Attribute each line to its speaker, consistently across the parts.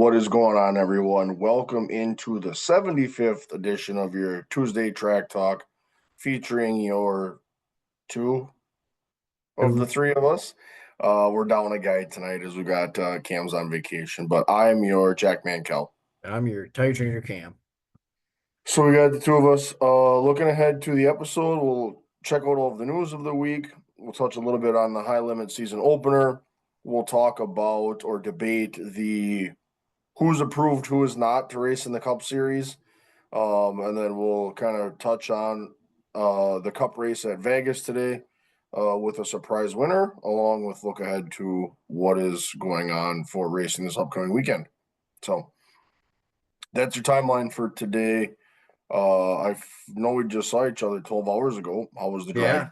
Speaker 1: What is going on, everyone? Welcome into the 75th edition of your Tuesday Track Talk, featuring your two of the three of us. We're down a guy tonight as we got Cam's on vacation, but I'm your Jack Mankel.
Speaker 2: I'm your tire changer Cam.
Speaker 1: So we got the two of us looking ahead to the episode. We'll check out all of the news of the week. We'll touch a little bit on the high limit season opener. We'll talk about or debate the who's approved, who is not to race in the Cup Series. And then we'll kind of touch on the Cup race at Vegas today with a surprise winner, along with look ahead to what is going on for racing this upcoming weekend. So that's your timeline for today. I know we just saw each other 12 hours ago. How was the drive?
Speaker 2: Yeah,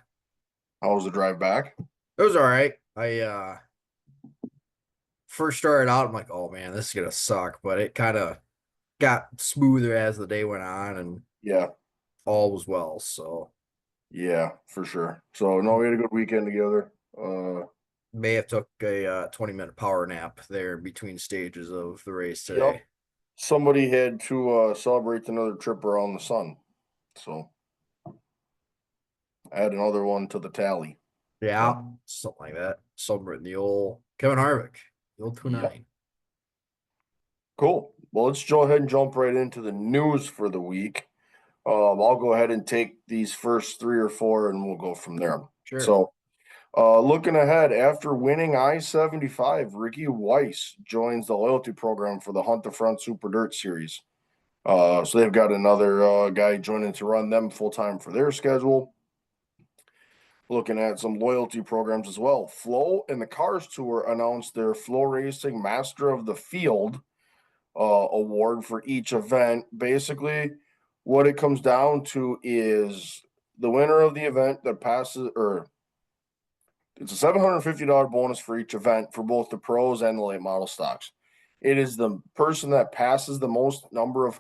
Speaker 1: How was the drive back?
Speaker 2: it was all right. I first started out, I'm like, oh man, this is gonna suck, but it kind of got smoother as the day went on, and
Speaker 1: Yeah,
Speaker 2: all was well. So
Speaker 1: yeah, for sure. So no, we had a good weekend together.
Speaker 2: may have took a 20-minute power nap there between stages of the race
Speaker 1: Yep.
Speaker 2: today.
Speaker 1: Somebody had to celebrate another trip around the sun. So add another one to the tally.
Speaker 2: Yeah, something like that. Celebrating the old Kevin Harvick, the old
Speaker 1: Yep.
Speaker 2: 29.
Speaker 1: Cool. Well, let's go ahead and jump right into the news for the week. I'll go ahead and take these first three or four and we'll go from there.
Speaker 2: Sure.
Speaker 1: So, looking ahead, after winning I-75, Ricky Weiss joins the loyalty program for the Hunt the Front Super Dirt Series. So they've got another guy joining to run them full time for their schedule. Looking at some loyalty programs as well. Flow and the Cars Tour announced their Flow Racing Master of the Field award for each event. Basically, what it comes down to is the winner of the event that passes, or it's a $750 bonus for each event for both the pros and the late model stocks. It is the person that passes the most number of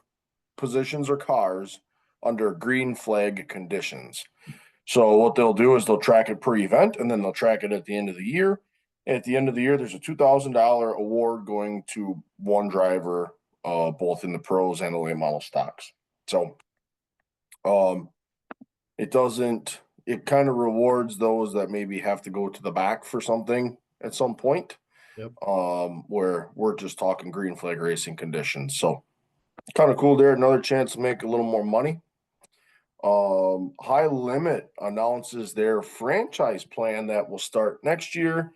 Speaker 1: positions or cars under green flag conditions. So what they'll do is they'll track it per event, and then they'll track it at the end of the year. At the end of the year, there's a $2,000 award going to one driver, both in the pros and the late model stocks. So, um, it doesn't. It kind of rewards those that maybe have to go to the back for something at some point.
Speaker 2: Yep.
Speaker 1: Where we're just talking green flag racing conditions. So, kind of cool there. Another chance to make a little more money. High Limit announces their franchise plan that will start next year.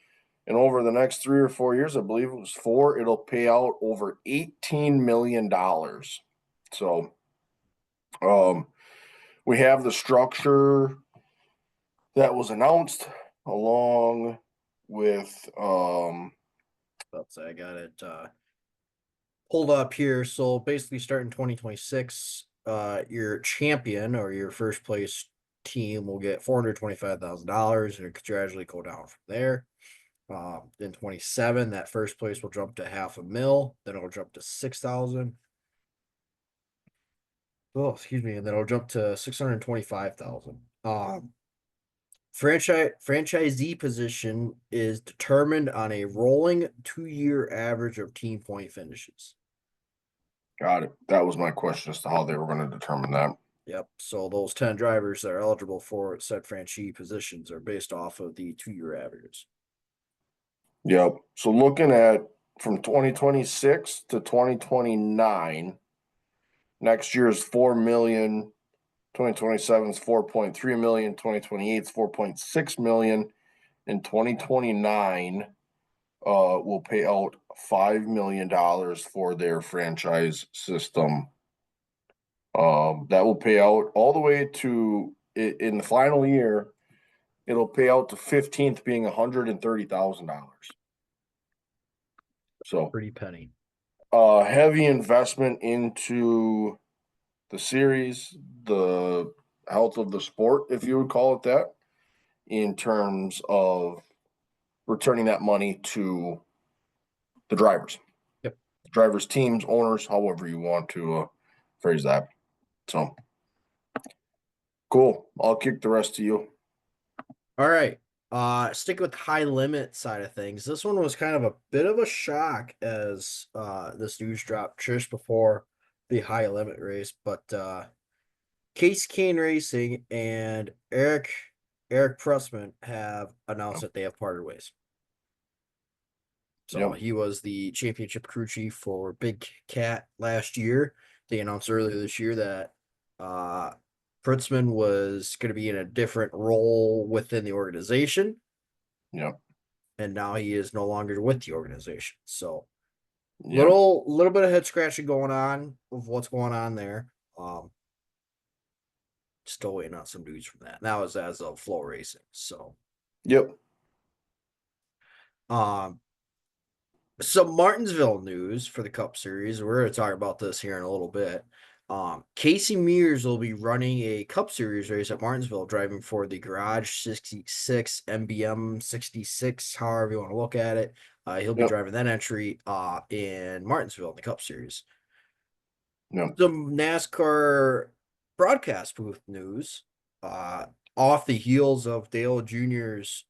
Speaker 1: And over the next 3 or 4 years, I believe it was four, it'll pay out over $18 million. So we have the structure that was announced along with
Speaker 2: Let's say I got it pulled up here. So basically, starting 2026, your champion or your first place team will get $425,000, and it could gradually go down from there. In 27, that first place will jump to $500,000. Then it'll jump to 6,000. Oh, excuse me, and then it'll jump to 625,000. Franchisee position is determined on a rolling 2-year average of team point finishes.
Speaker 1: got it. That was my question as to how they were going to determine that.
Speaker 2: Yep. So those 10 drivers that are eligible for said franchisee positions are based off of the 2-year averages.
Speaker 1: Yep. So looking at from 2026 to 2029, next year is 4 million. 2027 is 4.3 million. 2028 is 4.6 million. And 2029 will pay out $5 million for their franchise system. That will pay out all the way to in the final year. It'll pay out to 15th being $130,000. So
Speaker 2: Pretty penny.
Speaker 1: heavy investment into the series, the health of the sport, if you would call it that, in terms of returning that money to the drivers.
Speaker 2: Yep.
Speaker 1: Drivers, teams, owners, however you want to phrase that. So cool. I'll kick the rest to you.
Speaker 2: All right. Stick with high limit side of things. This one was kind of a bit of a shock as this news dropped just before the high limit race, but Case Kane Racing and Eric Pressman have announced that they have parted ways. So
Speaker 1: Yep.
Speaker 2: he was the championship crew chief for Big Cat last year. They announced earlier this year that Pritzman was going to be in a different role within the organization,
Speaker 1: Yep.
Speaker 2: and now he is no longer with the organization. So
Speaker 1: Yep.
Speaker 2: little bit of head scratching going on of what's going on there. Still waiting on some news from that. And that was as of Flow Racing. So
Speaker 1: Yep.
Speaker 2: um some Martinsville news for the Cup Series. We're going to talk about this here in a little bit. Casey Mears will be running a Cup Series race at Martinsville, driving for the Garage 66 MBM 66, however you want to look at it. He'll be
Speaker 1: Yep.
Speaker 2: driving that entry in Martinsville in the Cup Series.
Speaker 1: Yep.
Speaker 2: Some NASCAR broadcast booth news. Uh, Off the heels of Dale Jr.'s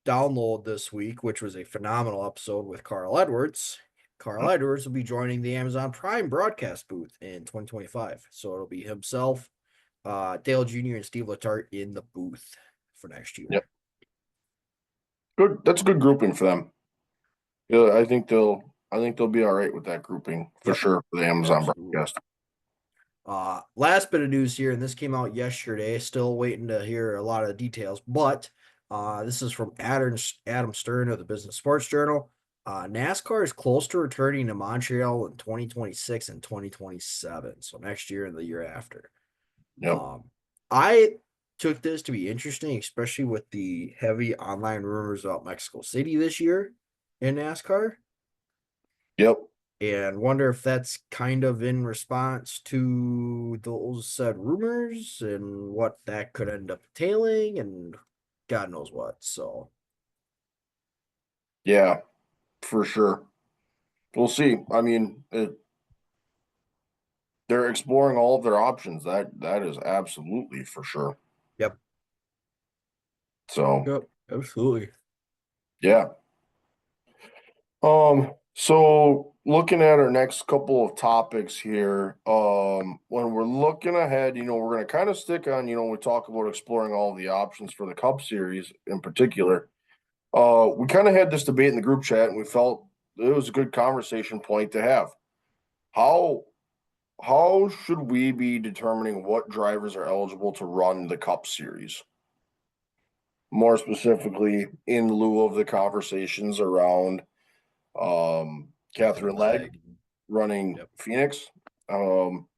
Speaker 2: download this week, which was a phenomenal episode with Carl Edwards. Carl Edwards will be joining the Amazon Prime broadcast booth in 2025. So it'll be himself, Dale Jr., and Steve Letarte in the booth for next year.
Speaker 1: Yep. Good. That's a good grouping for them. Yeah, I think they'll be all right with that grouping for
Speaker 2: Yep,
Speaker 1: sure for the Amazon
Speaker 2: absolutely.
Speaker 1: broadcast.
Speaker 2: Last bit of news here, and this came out yesterday. Still waiting to hear a lot of the details, but this is from Adam Stern of the Business Sports Journal. NASCAR is close to returning to Montreal in 2026 and 2027, so next year and the year after.
Speaker 1: Yep.
Speaker 2: I took this to be interesting, especially with the heavy online rumors about Mexico City this year in NASCAR,
Speaker 1: Yep.
Speaker 2: and wonder if that's kind of in response to those said rumors and what that could end up tailing and God knows what. So,
Speaker 1: Yeah, for sure. We'll see. I mean, they're exploring all of their options. That is absolutely for sure.
Speaker 2: yep.
Speaker 1: So
Speaker 2: Yep. Absolutely.
Speaker 1: yeah. So looking at our next couple of topics here, when we're looking ahead, we're gonna kind of stick on, we talk about exploring all the options for the Cup Series in particular. We kind of had this debate in the group chat, and we felt it was a good conversation point to have. How how should we be determining what drivers are eligible to run the Cup Series? More specifically, in lieu of the conversations around
Speaker 2: Catherine
Speaker 1: Catherine Legg
Speaker 2: Leg.
Speaker 1: running
Speaker 2: Yep.
Speaker 1: Phoenix. Um,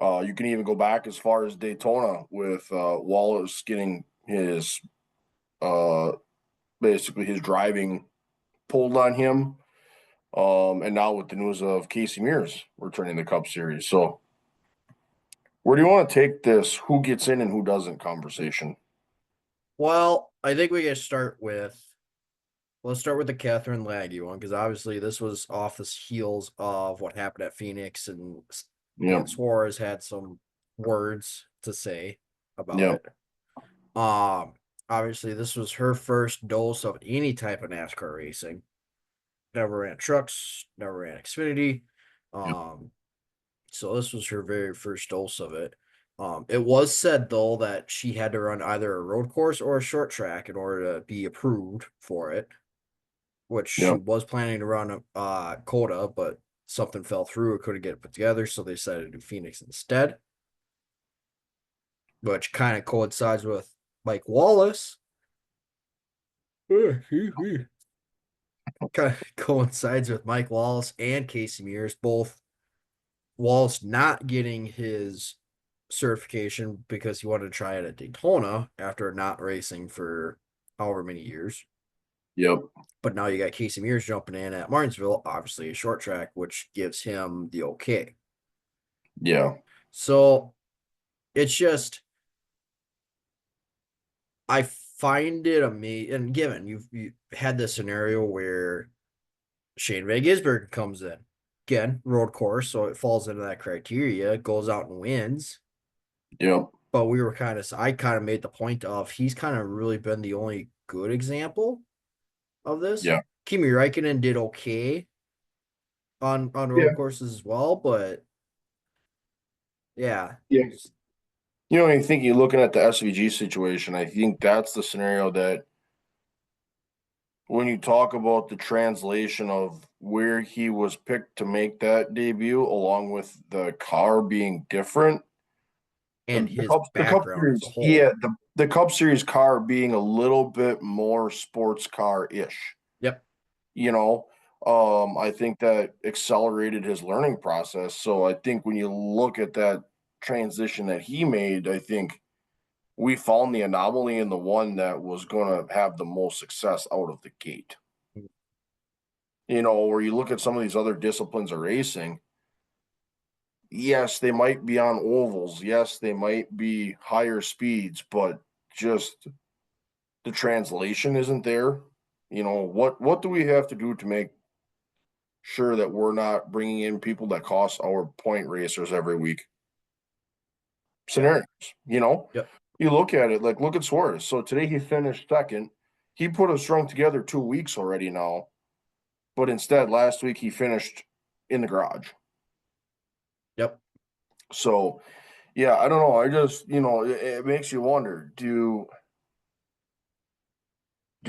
Speaker 1: you can even go back as far as Daytona with Wallace getting his uh, basically his driving pulled on him. And now with the news of Casey Mears returning the Cup Series. So, where do you want to take this who gets in and who doesn't conversation?
Speaker 2: Well, I think we can let's start with the Catherine Leggy one because obviously this was off the heels of what happened at Phoenix, and
Speaker 1: Yeah,
Speaker 2: Dan Suarez had some words to say about
Speaker 1: yeah,
Speaker 2: it. Um, Obviously this was her first dose of any type of NASCAR racing. Never ran trucks, never ran Xfinity.
Speaker 1: yeah,
Speaker 2: Um, so this was her very first dose of it. It was said though that she had to run either a road course or a short track in order to be approved for it, which she
Speaker 1: yeah,
Speaker 2: was planning to run Coda, but something fell through. It couldn't get it put together, so they decided to do Phoenix instead, which kind of coincides with Mike Wallace. Kind of coincides with Mike Wallace and Casey Mears, both Wallace not getting his certification because he wanted to try it at Daytona after not racing for however many years.
Speaker 1: yep,
Speaker 2: But now you got Casey Mears jumping in at Martinsville, obviously a short track, which gives him the okay.
Speaker 1: yeah,
Speaker 2: So it's just, I find it amazing. And given you had this scenario where Shane Van Gisbergen comes in, again, road course, so it falls into that criteria, goes out and wins.
Speaker 1: yep,
Speaker 2: but I kind of made the point of he's kind of really been the only good example of this.
Speaker 1: Yeah.
Speaker 2: Kimi Räikkönen did okay on road
Speaker 1: Yeah.
Speaker 2: courses as well, but yeah,
Speaker 1: Yeah. I think you're looking at the SVG situation. I think that's the scenario that when you talk about the translation of where he was picked to make that debut, along with the car being different,
Speaker 2: and
Speaker 1: the
Speaker 2: his
Speaker 1: Cup
Speaker 2: background as a
Speaker 1: Series,
Speaker 2: whole.
Speaker 1: yeah, the Cup Series car being a little bit more sports car ish.
Speaker 2: Yep.
Speaker 1: You know, I think that accelerated his learning process. So I think when you look at that transition that he made, I think we found the anomaly in the one that was going to have the most success out of the gate. Where you look at some of these other disciplines of racing, yes, they might be on ovals. Yes, they might be higher speeds, but just the translation isn't there. What do we have to do to make sure that we're not bringing in people that cost our point racers every week?
Speaker 2: Yeah.
Speaker 1: Scenarios,
Speaker 2: Yep.
Speaker 1: you look at it like look at Suarez. So today he finished second. He put a strung together 2 weeks already now, but instead last week he finished in the garage.
Speaker 2: Yep.
Speaker 1: So yeah, I don't know. I just it makes you wonder. Do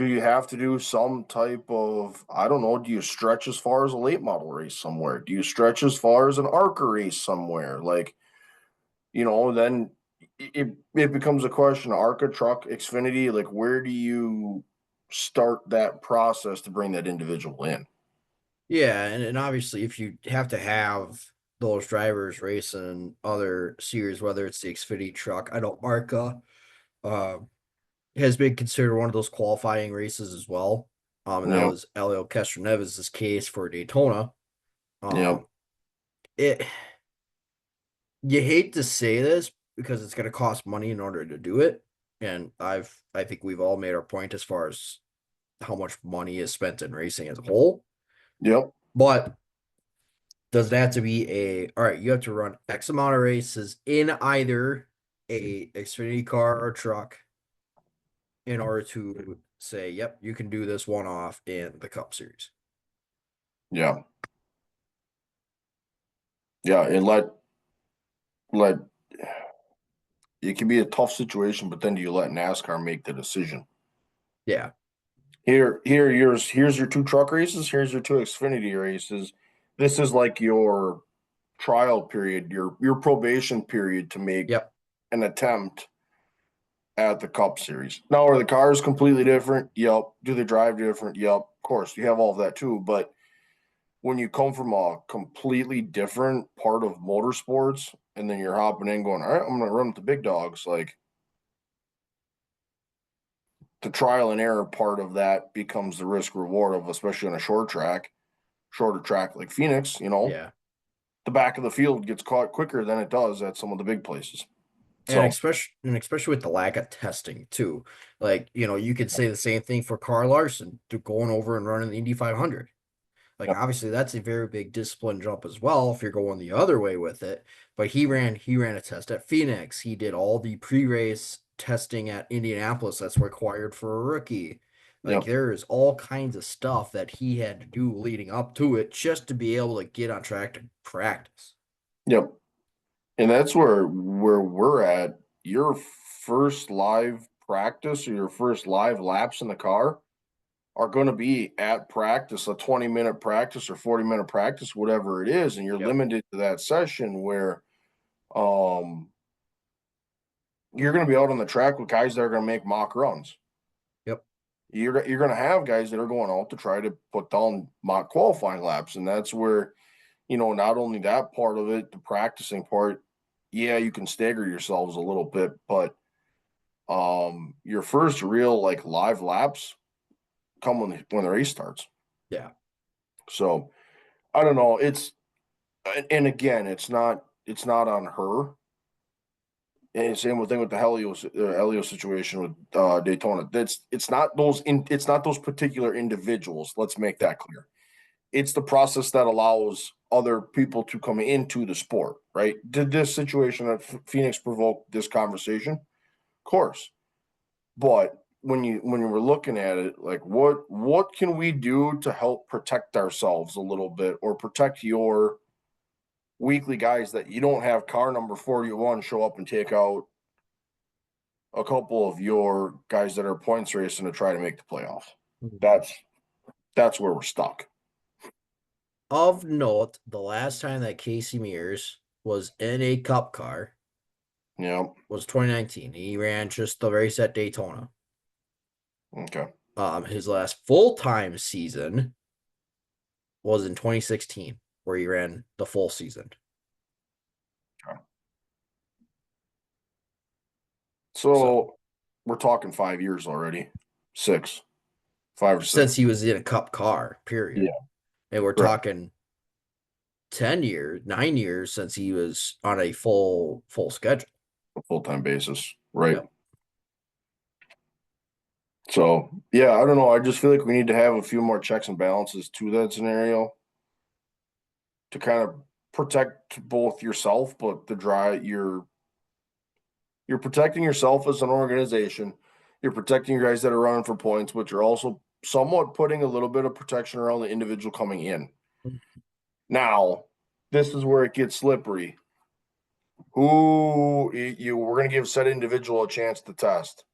Speaker 1: you have to do some type of, I don't know, do you stretch as far as a late model race somewhere? Do you stretch as far as an ARCA race somewhere? Like, then it becomes a question of ARCA, truck, Xfinity, like where do you start that process to bring that individual in?
Speaker 2: Yeah, and obviously if you have to have those drivers racing other series, whether it's the Xfinity truck, I know ARCA uh, has been considered one of those qualifying races as well. And that
Speaker 1: Yeah,
Speaker 2: was Elio Castroneves' case for Daytona.
Speaker 1: yeah,
Speaker 2: Um, it you hate to say this because it's going to cost money in order to do it, and I think we've all made our point as far as how much money is spent in racing as a whole.
Speaker 1: yep,
Speaker 2: But does that have to be all right? You have to run X amount of races in either a Xfinity car or truck in order to say, yep, you can do this one off in the Cup Series.
Speaker 1: yeah, yeah. And let it can be a tough situation, but then do you let NASCAR make the decision?
Speaker 2: Yeah.
Speaker 1: Here's your two truck races. Here's your two Xfinity races. This is like your trial period, your probation period to make
Speaker 2: Yep.
Speaker 1: an attempt at the Cup Series. Now, are the cars completely different? Yep. Do they drive different? Yep. Of course, you have all of that too. But when you come from a completely different part of motorsports, and then you're hopping in, going, all right, I'm going to run with the big dogs. Like the trial and error part of that becomes the risk reward of, especially on a shorter track like Phoenix.
Speaker 2: Yeah.
Speaker 1: The back of the field gets caught quicker than it does at some of the big places.
Speaker 2: And
Speaker 1: So,
Speaker 2: especially with the lack of testing too. Like, you could say the same thing for Carl Larson to going over and running the Indy 500. Like
Speaker 1: yeah,
Speaker 2: obviously that's a very big discipline jump as well if you're going the other way with it. But he ran a test at Phoenix. He did all the pre-race testing at Indianapolis that's required for a rookie.
Speaker 1: yeah,
Speaker 2: Like there is all kinds of stuff that he had to do leading up to it just to be able to get on track to practice.
Speaker 1: yeah. And that's where we're at. Your first live practice or your first live laps in the car are going to be at practice, a 20-minute practice or 40-minute practice, whatever it is, and you're
Speaker 2: Yep.
Speaker 1: limited to that session where um you're going to be out on the track with guys that are going to make mock runs.
Speaker 2: Yep.
Speaker 1: You're going to have guys that are going out to try to put down mock qualifying laps, and that's where not only that part of it, the practicing part, yeah, you can stagger yourselves a little bit, but your first real like live laps come when the race starts.
Speaker 2: Yeah.
Speaker 1: So I don't know. And again, it's not on her. And same thing with the Helio situation with Daytona. It's not those particular individuals. Let's make
Speaker 2: Yep.
Speaker 1: that clear. It's the process that allows other people to come into the sport, right? Did this situation at Phoenix provoke this conversation? Of course. But when you were looking at it, like what can we do to help protect ourselves a little bit or protect your weekly guys that you don't have car number 41 show up and take out a couple of your guys that are points racing to try to make the playoff. That's where we're stuck.
Speaker 2: Of note, the last time that Casey Mears was in a cup car
Speaker 1: Yeah.
Speaker 2: was 2019. He ran just the race at Daytona.
Speaker 1: Okay.
Speaker 2: His last full-time season was in 2016, where he ran the full season.
Speaker 1: Okay. So we're talking 5 years already. 6, 5 or 6.
Speaker 2: Since he was in a cup car, period.
Speaker 1: Yeah.
Speaker 2: And we're
Speaker 1: Correct.
Speaker 2: talking 10 years, 9 years since he was on a full schedule.
Speaker 1: A full-time basis. Right.
Speaker 2: Yep.
Speaker 1: So yeah, I don't know. I just feel like we need to have a few more checks and balances to that scenario to kind of protect both yourself, but you're protecting yourself as an organization. You're protecting your guys that are running for points, but you're also somewhat putting a little bit of protection around the individual coming in. Now, this is where it gets slippery. We're going to give said individual a chance to test.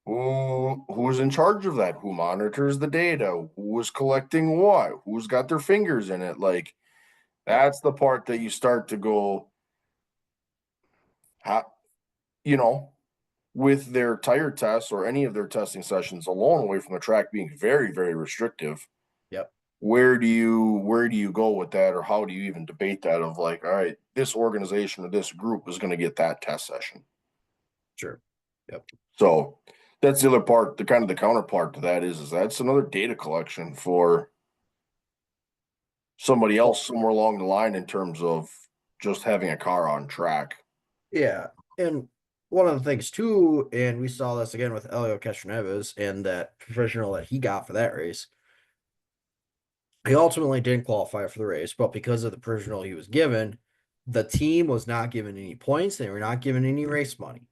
Speaker 1: Who's in charge of that? Who monitors the data? Who is collecting what? Who's got their fingers in it? Like that's the part that you start to go, how, you know, with their tire tests or any of their testing sessions alone away from the track being very, very restrictive.
Speaker 2: Yep.
Speaker 1: Where do you go with that, or how do you even debate that of like, all right, this organization or this group is going to get that test session?
Speaker 2: Sure. Yep.
Speaker 1: So that's the other part, the kind of the counterpart to that is that's another data collection for somebody else somewhere along the line in terms of just having a car on track.
Speaker 2: Yeah. And one of the things too, and we saw this again with Elio Castroneves and that professional that he got for that race. He ultimately didn't qualify for the race, but because of the provisional he was given, the team was not given any points. They were not given any race money.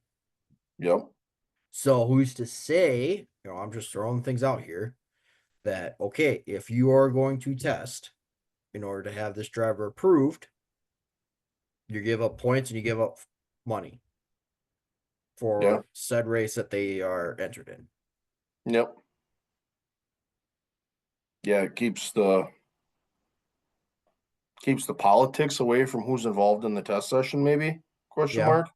Speaker 1: Yep.
Speaker 2: So who's to say, I'm just throwing things out here that, okay, if you are going to test in order to have this driver approved, you give up points and you give up money
Speaker 1: Yeah.
Speaker 2: for said race that they are entered in.
Speaker 1: Yep. Yeah, it keeps the politics away from who's involved in the test session, maybe? Question
Speaker 2: Yeah.
Speaker 1: mark.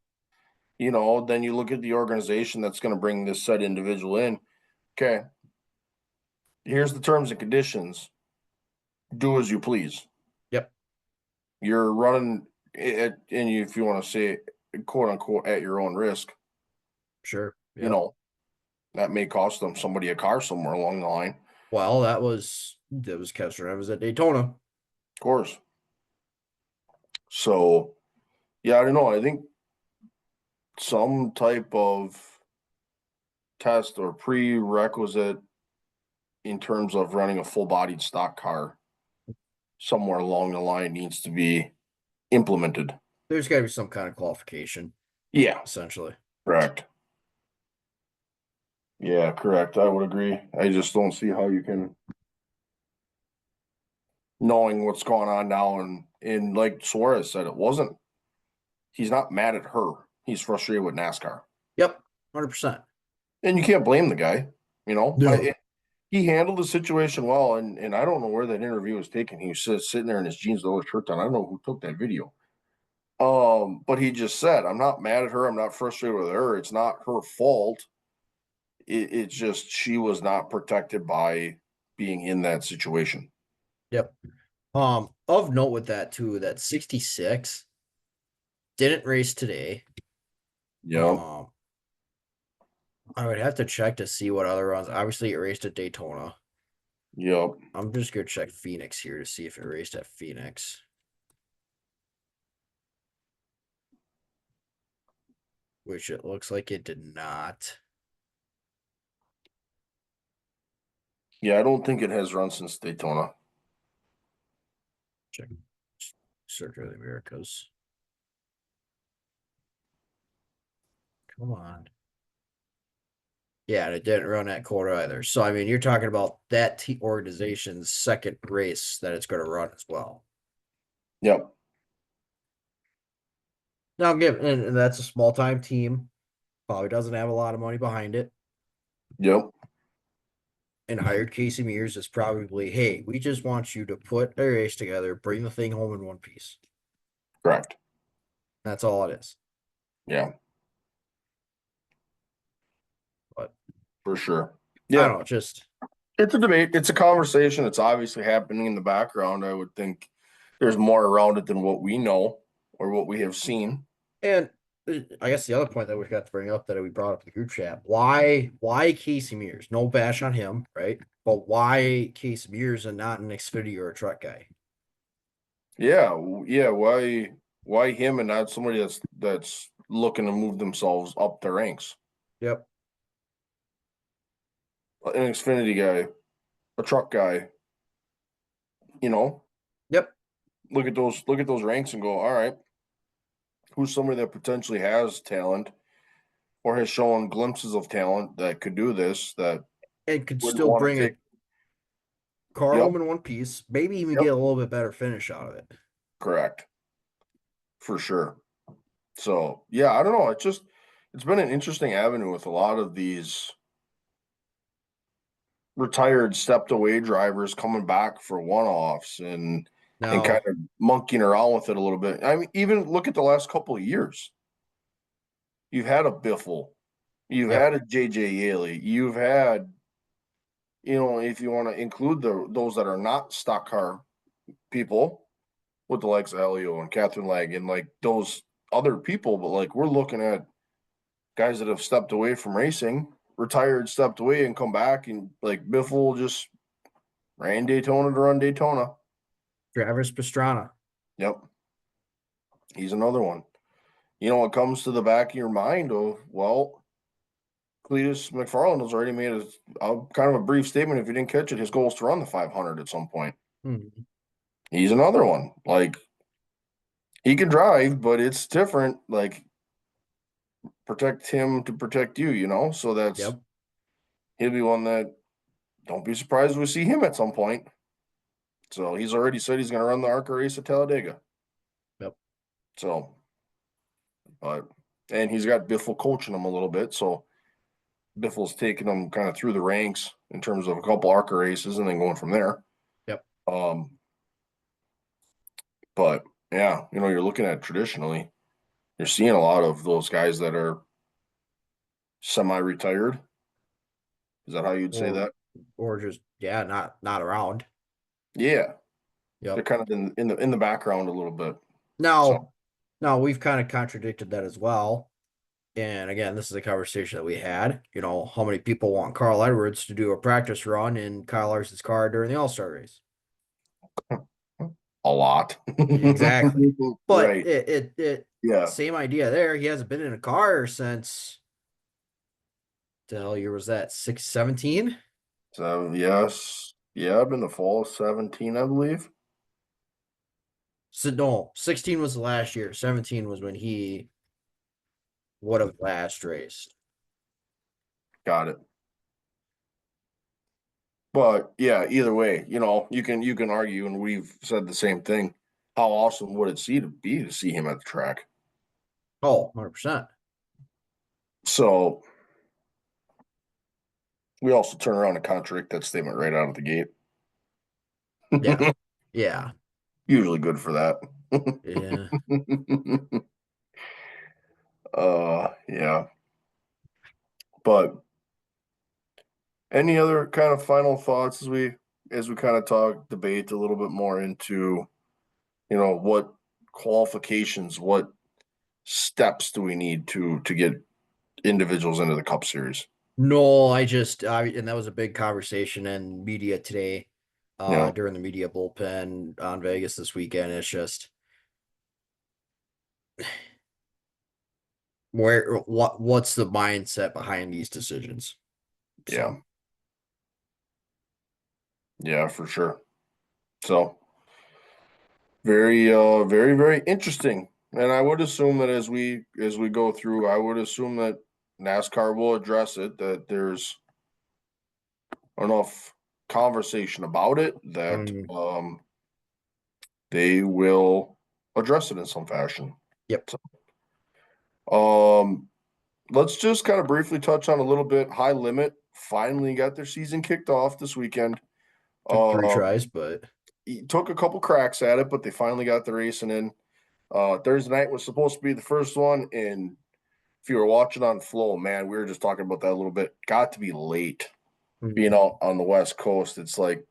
Speaker 1: Then you look at the organization that's going to bring this said individual in. Okay. Here's the terms and conditions. Do as you please.
Speaker 2: Yep.
Speaker 1: You're running it, and if you want to say it, quote unquote, at your own risk.
Speaker 2: Sure.
Speaker 1: You
Speaker 2: Yep.
Speaker 1: know, that may cost them somebody a car somewhere along the line.
Speaker 2: Well, that was Castroneves at Daytona.
Speaker 1: Of course. So, yeah, I don't know. I think some type of test or prerequisite in terms of running a full bodied stock car somewhere along the line needs to be implemented.
Speaker 2: There's got to be some kind of qualification,
Speaker 1: Yeah,
Speaker 2: essentially.
Speaker 1: correct. Yeah, correct. I would agree. I just don't see how you can, knowing what's going on now, and like Suarez said, he's not mad at her. He's frustrated with NASCAR.
Speaker 2: Yep. 100%.
Speaker 1: And you can't blame the guy.
Speaker 2: No.
Speaker 1: He handled the situation well, and I don't know where that interview was taken. He was sitting there in his jeans with his shirt on. I don't know who took that video. But he just said, I'm not mad at her. I'm not frustrated with her. It's not her fault. It's just she was not protected by being in that situation.
Speaker 2: Yep. Of note with that too, that 66 didn't race today.
Speaker 1: Yeah.
Speaker 2: I would have to check to see what other runs. Obviously, it raced at Daytona.
Speaker 1: Yep.
Speaker 2: I'm just gonna check Phoenix here to see if it raced at Phoenix. Which it looks like it did not.
Speaker 1: Yeah, I don't think it has run since Daytona.
Speaker 2: Check Circuit of the Americas. Come on. Yeah, and it didn't run that quarter either. So I mean, you're talking about that organization's second race that it's going to run as well.
Speaker 1: Yep.
Speaker 2: Now, and that's a small time team. Probably doesn't have a lot of money behind it.
Speaker 1: Yep.
Speaker 2: And hired Casey Mears is probably, hey, we just want you to put a race together, bring the thing home in one piece.
Speaker 1: Correct.
Speaker 2: That's all it is.
Speaker 1: Yeah.
Speaker 2: But
Speaker 1: For sure.
Speaker 2: I
Speaker 1: Yeah.
Speaker 2: don't know, just
Speaker 1: It's a debate. It's a conversation. It's obviously happening in the background. I would think there's more around it than what we know or what we have seen.
Speaker 2: and I guess the other point that we got to bring up that we brought up in the group chat, why Casey Mears? No bash on him, right? But why Casey Mears and not an Xfinity or a truck guy?
Speaker 1: Yeah. Yeah. Why him and not somebody that's looking to move themselves up the ranks?
Speaker 2: Yep.
Speaker 1: An Xfinity guy, a truck guy, you know,
Speaker 2: Yep.
Speaker 1: look at those ranks and go, all right, who's somebody that potentially has talent or has shown glimpses of talent that could do this that
Speaker 2: And could
Speaker 1: wouldn't
Speaker 2: still
Speaker 1: want
Speaker 2: bring
Speaker 1: to
Speaker 2: a
Speaker 1: take.
Speaker 2: car
Speaker 1: Yep.
Speaker 2: home in one piece, maybe even
Speaker 1: Yep.
Speaker 2: get a little bit better finish out of it.
Speaker 1: Correct. For sure. So yeah, I don't know. It's been an interesting avenue with a lot of these retired stepped away drivers coming back for one-offs and kind
Speaker 2: Now,
Speaker 1: of monkeying around with it a little bit. I mean, even look at the last couple of years. You've had a Biffle, you've
Speaker 2: yep.
Speaker 1: had a JJ Yaley, you've had, if you want to include those that are not stock car people with the likes of Elio and Catherine Legg and like those other people, but like we're looking at guys that have stepped away from racing, retired, stepped away, and come back, and like Biffle just ran Daytona to run Daytona.
Speaker 2: Travis Pastrana.
Speaker 1: Yep, he's another one. It comes to the back of your mind of, well, Cletus McFarland has already made a kind of a brief statement. If you didn't catch it, his goal is to run the 500 at some point.
Speaker 2: Hmm.
Speaker 1: He's another one. Like he can drive, but it's different. Like protect him to protect you. So
Speaker 2: Yep.
Speaker 1: he'll be one that don't be surprised if we see him at some point. So he's already said he's going to run the ARCA race at Talladega.
Speaker 2: Yep.
Speaker 1: So, but and he's got Biffle coaching him a little bit. So Biffle's taking him kind of through the ranks in terms of a couple ARCA races and then going from there.
Speaker 2: Yep.
Speaker 1: Um, but yeah, you're looking at traditionally, you're seeing a lot of those guys that are semi-retired. Is that how you'd say
Speaker 2: Or
Speaker 1: that?
Speaker 2: or just not around.
Speaker 1: Yeah, they're
Speaker 2: Yep.
Speaker 1: kind of in the background a little bit. So
Speaker 2: Now, now we've kind of contradicted that as well. And again, this is a conversation that we had. How many people want Carl Edwards to do a practice run in Kyle Larson's car during the All-Star race?
Speaker 1: a lot.
Speaker 2: Exactly. But
Speaker 1: Right.
Speaker 2: it
Speaker 1: Yeah.
Speaker 2: same idea there. He hasn't been in a car since the hell year was that? 17?
Speaker 1: So yes. Yeah, I've been the fall of 17, I believe.
Speaker 2: So no, 16 was the last year. 17 was when he would have last raced.
Speaker 1: Got it. But yeah, either way, you can argue, and we've said the same thing. How awesome would it be to see him at the track?
Speaker 2: Oh, 100%.
Speaker 1: So we also turn around and contradict that statement right out of the gate.
Speaker 2: Yeah. Yeah.
Speaker 1: Usually good for that.
Speaker 2: Yeah.
Speaker 1: Yeah. But any other kind of final thoughts as we kind of debate a little bit more into, what qualifications, what steps do we need to get individuals into the Cup Series?
Speaker 2: No, and that was a big conversation in media today,
Speaker 1: Yeah,
Speaker 2: during the media bullpen on Vegas this weekend. It's just what's the mindset behind these decisions?
Speaker 1: yeah,
Speaker 2: So
Speaker 1: yeah, for sure. So very, very interesting. And I would assume that as we go through, I would assume that NASCAR will address it, that there's enough conversation about it that
Speaker 2: Mm,
Speaker 1: they will address it in some fashion.
Speaker 2: yep.
Speaker 1: Um, let's just kind of briefly touch on a little bit. High Limit finally got their season kicked off this weekend.
Speaker 2: Took three
Speaker 1: Um,
Speaker 2: tries, but
Speaker 1: he took a couple cracks at it, but they finally got the racing in. Thursday night was supposed to be the first one, and if you were watching on Flow, man, we were just talking about that a little bit. Got to be late being
Speaker 2: mm,
Speaker 1: out on the West Coast. It's like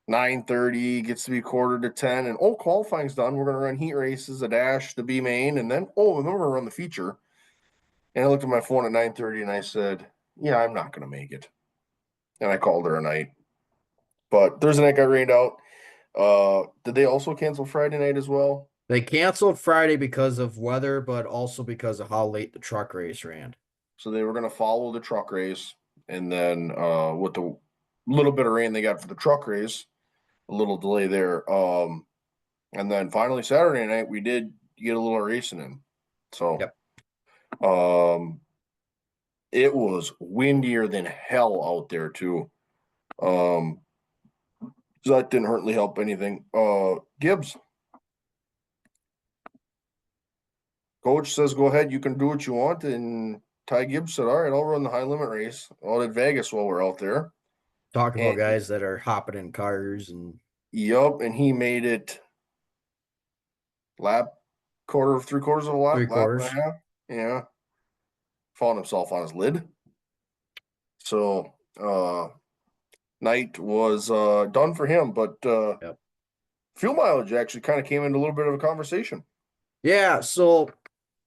Speaker 1: 9:30, gets to be quarter to 10, and qualifying's done. We're gonna run heat races, a dash, the B main, and then we're gonna run the feature. And I looked at my phone at 9:30 and I said, "Yeah, I'm not gonna make it." And I called her a night. But Thursday night got rained out. Did they also cancel Friday night as well?
Speaker 2: they canceled Friday because of weather, but also because of how late the truck race ran.
Speaker 1: So they were gonna follow the truck race, and then with the little bit of rain they got for the truck race, a little delay there. And then finally Saturday night we did get a little racing in. So
Speaker 2: Yep.
Speaker 1: um it was windier than hell out there too. Um so that didn't hardly help anything. Gibbs, coach says go ahead, you can do what you want. And Ty Gibbs said, all right, I'll run the high limit race out at Vegas while we're out there.
Speaker 2: Talk
Speaker 1: And
Speaker 2: about guys that are hopping in cars and
Speaker 1: yup, and he made it lap quarter, three quarters of a
Speaker 2: three
Speaker 1: lap and a
Speaker 2: quarters.
Speaker 1: half. Yeah. Found himself on his lid. So night was done for him, but
Speaker 2: Yep.
Speaker 1: fuel mileage actually kind of came into a little bit of a conversation.
Speaker 2: Yeah, so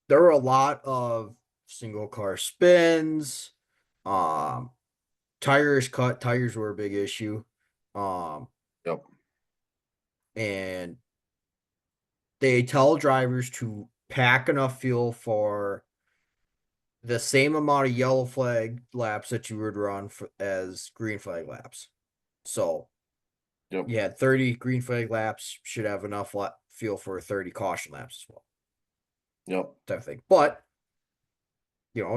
Speaker 2: there were a lot of single car spins. Um, tires cut, tires were a big issue. Um,
Speaker 1: Yep.
Speaker 2: and they tell drivers to pack enough fuel for the same amount of yellow flag laps that you would run for, as green flag laps. So
Speaker 1: Yep.
Speaker 2: you had 30 green flag laps, should have enough fuel for 30 caution laps as well,
Speaker 1: Yep.
Speaker 2: type of thing. But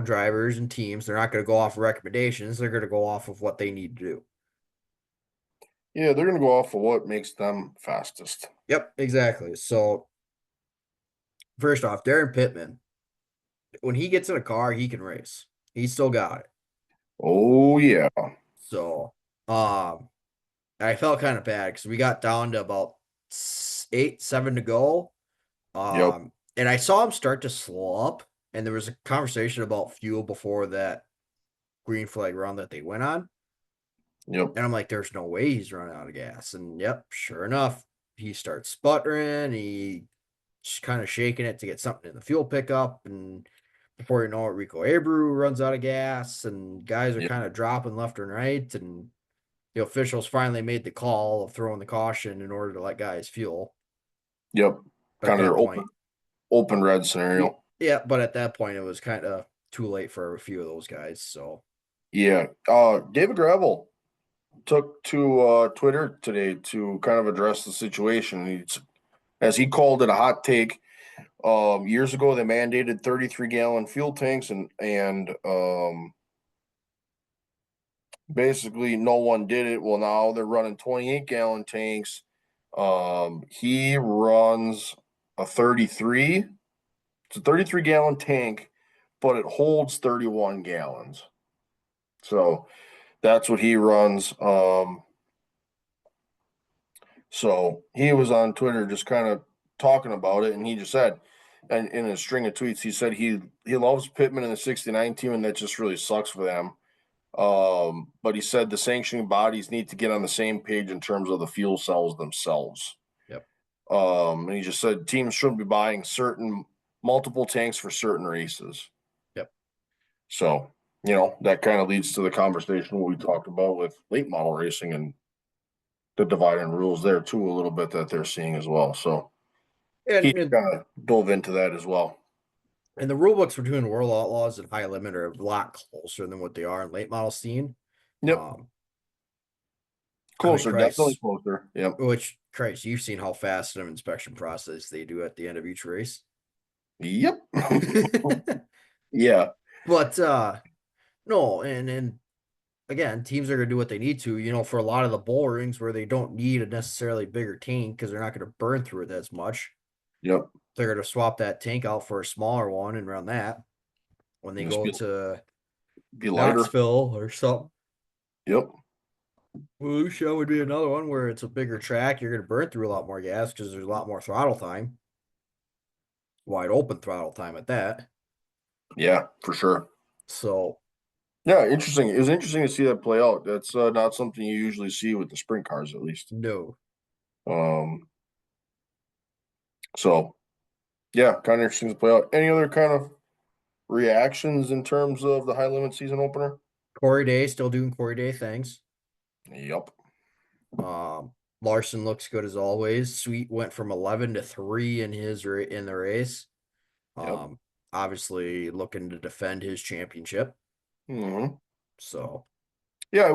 Speaker 2: drivers and teams, they're not going to go off of recommendations. They're going to go off of what they need to do.
Speaker 1: Yeah, they're gonna go off of what makes them fastest.
Speaker 2: Yep, exactly. So first off, Darren Pittman, when he gets in a car, he can race. He still got it.
Speaker 1: Oh yeah.
Speaker 2: So, I felt kind of bad because we got down to about 7 to go.
Speaker 1: Yep.
Speaker 2: And I saw him start to slow up, and there was a conversation about fuel before that green flag run that they went on.
Speaker 1: Yep.
Speaker 2: And I'm like, there's no way he's running out of gas. And yep, sure enough, he starts sputtering. He just kind of shaking it to get something in the fuel pickup. And before you know it, Rico Abreu runs out of gas, and guys are
Speaker 1: Yep.
Speaker 2: kind of dropping left and right. And the officials finally made the call of throwing the caution in order to let guys fuel.
Speaker 1: Yep.
Speaker 2: But at
Speaker 1: Kind of
Speaker 2: that
Speaker 1: their
Speaker 2: point,
Speaker 1: open red scenario.
Speaker 2: yeah, but at that point, it was kind of too late for a few of those guys. So,
Speaker 1: Yeah. David Gravel took to Twitter today to kind of address the situation. He's, as he called it, a hot take. Years ago, they mandated 33-gallon fuel tanks, and basically no one did it. Well, now they're running 28-gallon tanks. He runs a 33. It's a 33-gallon tank, but it holds 31 gallons. So that's what he runs. So he was on Twitter just kind of talking about it, and he just said, and in a string of tweets, he said he loves Pittman in the '69 team, and that just really sucks for them. But he said the sanctioning bodies need to get on the same page in terms of the fuel cells themselves.
Speaker 2: yep.
Speaker 1: And he just said teams shouldn't be buying certain multiple tanks for certain races.
Speaker 2: Yep.
Speaker 1: So, that kind of leads to the conversation what we talked about with late model racing and the dividing rules there too, a little bit that they're seeing as well. So he
Speaker 2: And and,
Speaker 1: kind of dove into that as well.
Speaker 2: and the rule books between World Outlaws and High Limit are a lot closer than what they are in late model scene.
Speaker 1: Yep.
Speaker 2: Um, I mean,
Speaker 1: Closer, definitely closer. Yep.
Speaker 2: Christ, you've seen how fast an inspection process they do at the end of each race.
Speaker 1: Yep. Yeah.
Speaker 2: But no, and again, teams are gonna do what they need to, for a lot of the bull rings where they don't need a necessarily bigger tank because they're not gonna burn through it as much.
Speaker 1: Yep.
Speaker 2: They're gonna swap that tank out for a smaller one and run that when they
Speaker 1: Just
Speaker 2: go to
Speaker 1: be lighter.
Speaker 2: Knoxville or something.
Speaker 1: Yep.
Speaker 2: Volusia would be another one where it's a bigger track. You're gonna burn through a lot more gas because there's a lot more throttle time, wide open throttle time at that.
Speaker 1: Yeah, for sure.
Speaker 2: So
Speaker 1: Yeah, interesting. It was interesting to see that play out. That's not something you usually see with the sprint cars, at least.
Speaker 2: no.
Speaker 1: Um, so yeah, kind of interesting to play out. Any other kind of reactions in terms of the high limit season opener?
Speaker 2: Corey Day still doing Corey Day things.
Speaker 1: Yep.
Speaker 2: Larson looks good as always. Sweet went from 11 to 3 in in the race.
Speaker 1: Yep.
Speaker 2: Um, Obviously looking to defend his championship.
Speaker 1: Hmm.
Speaker 2: So
Speaker 1: Yeah,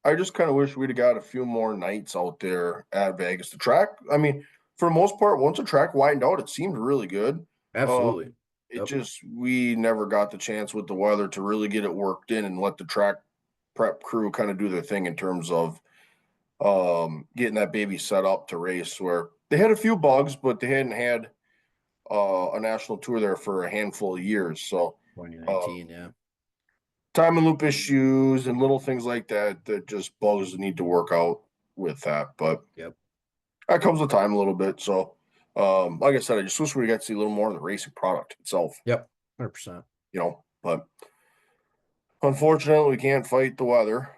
Speaker 1: I just kind of wish we'd have got a few more nights out there at Vegas. The track, I mean, for the most part, once the track widened out, it seemed really good. Uh,
Speaker 2: absolutely.
Speaker 1: it
Speaker 2: Yep.
Speaker 1: just, we never got the chance with the weather to really get it worked in and let the track prep crew kind of do their thing in terms of getting that baby set up to race, where they had a few bugs, but they hadn't had a national tour there for a handful of years. So
Speaker 2: 2019, yeah.
Speaker 1: time and loop issues and little things like that that just bugs need to work out with that. But
Speaker 2: Yep.
Speaker 1: that comes with time a little bit. So like I said, I just wish we got to see a little more of the racing product itself,
Speaker 2: Yep. 100%.
Speaker 1: but unfortunately we can't fight the weather.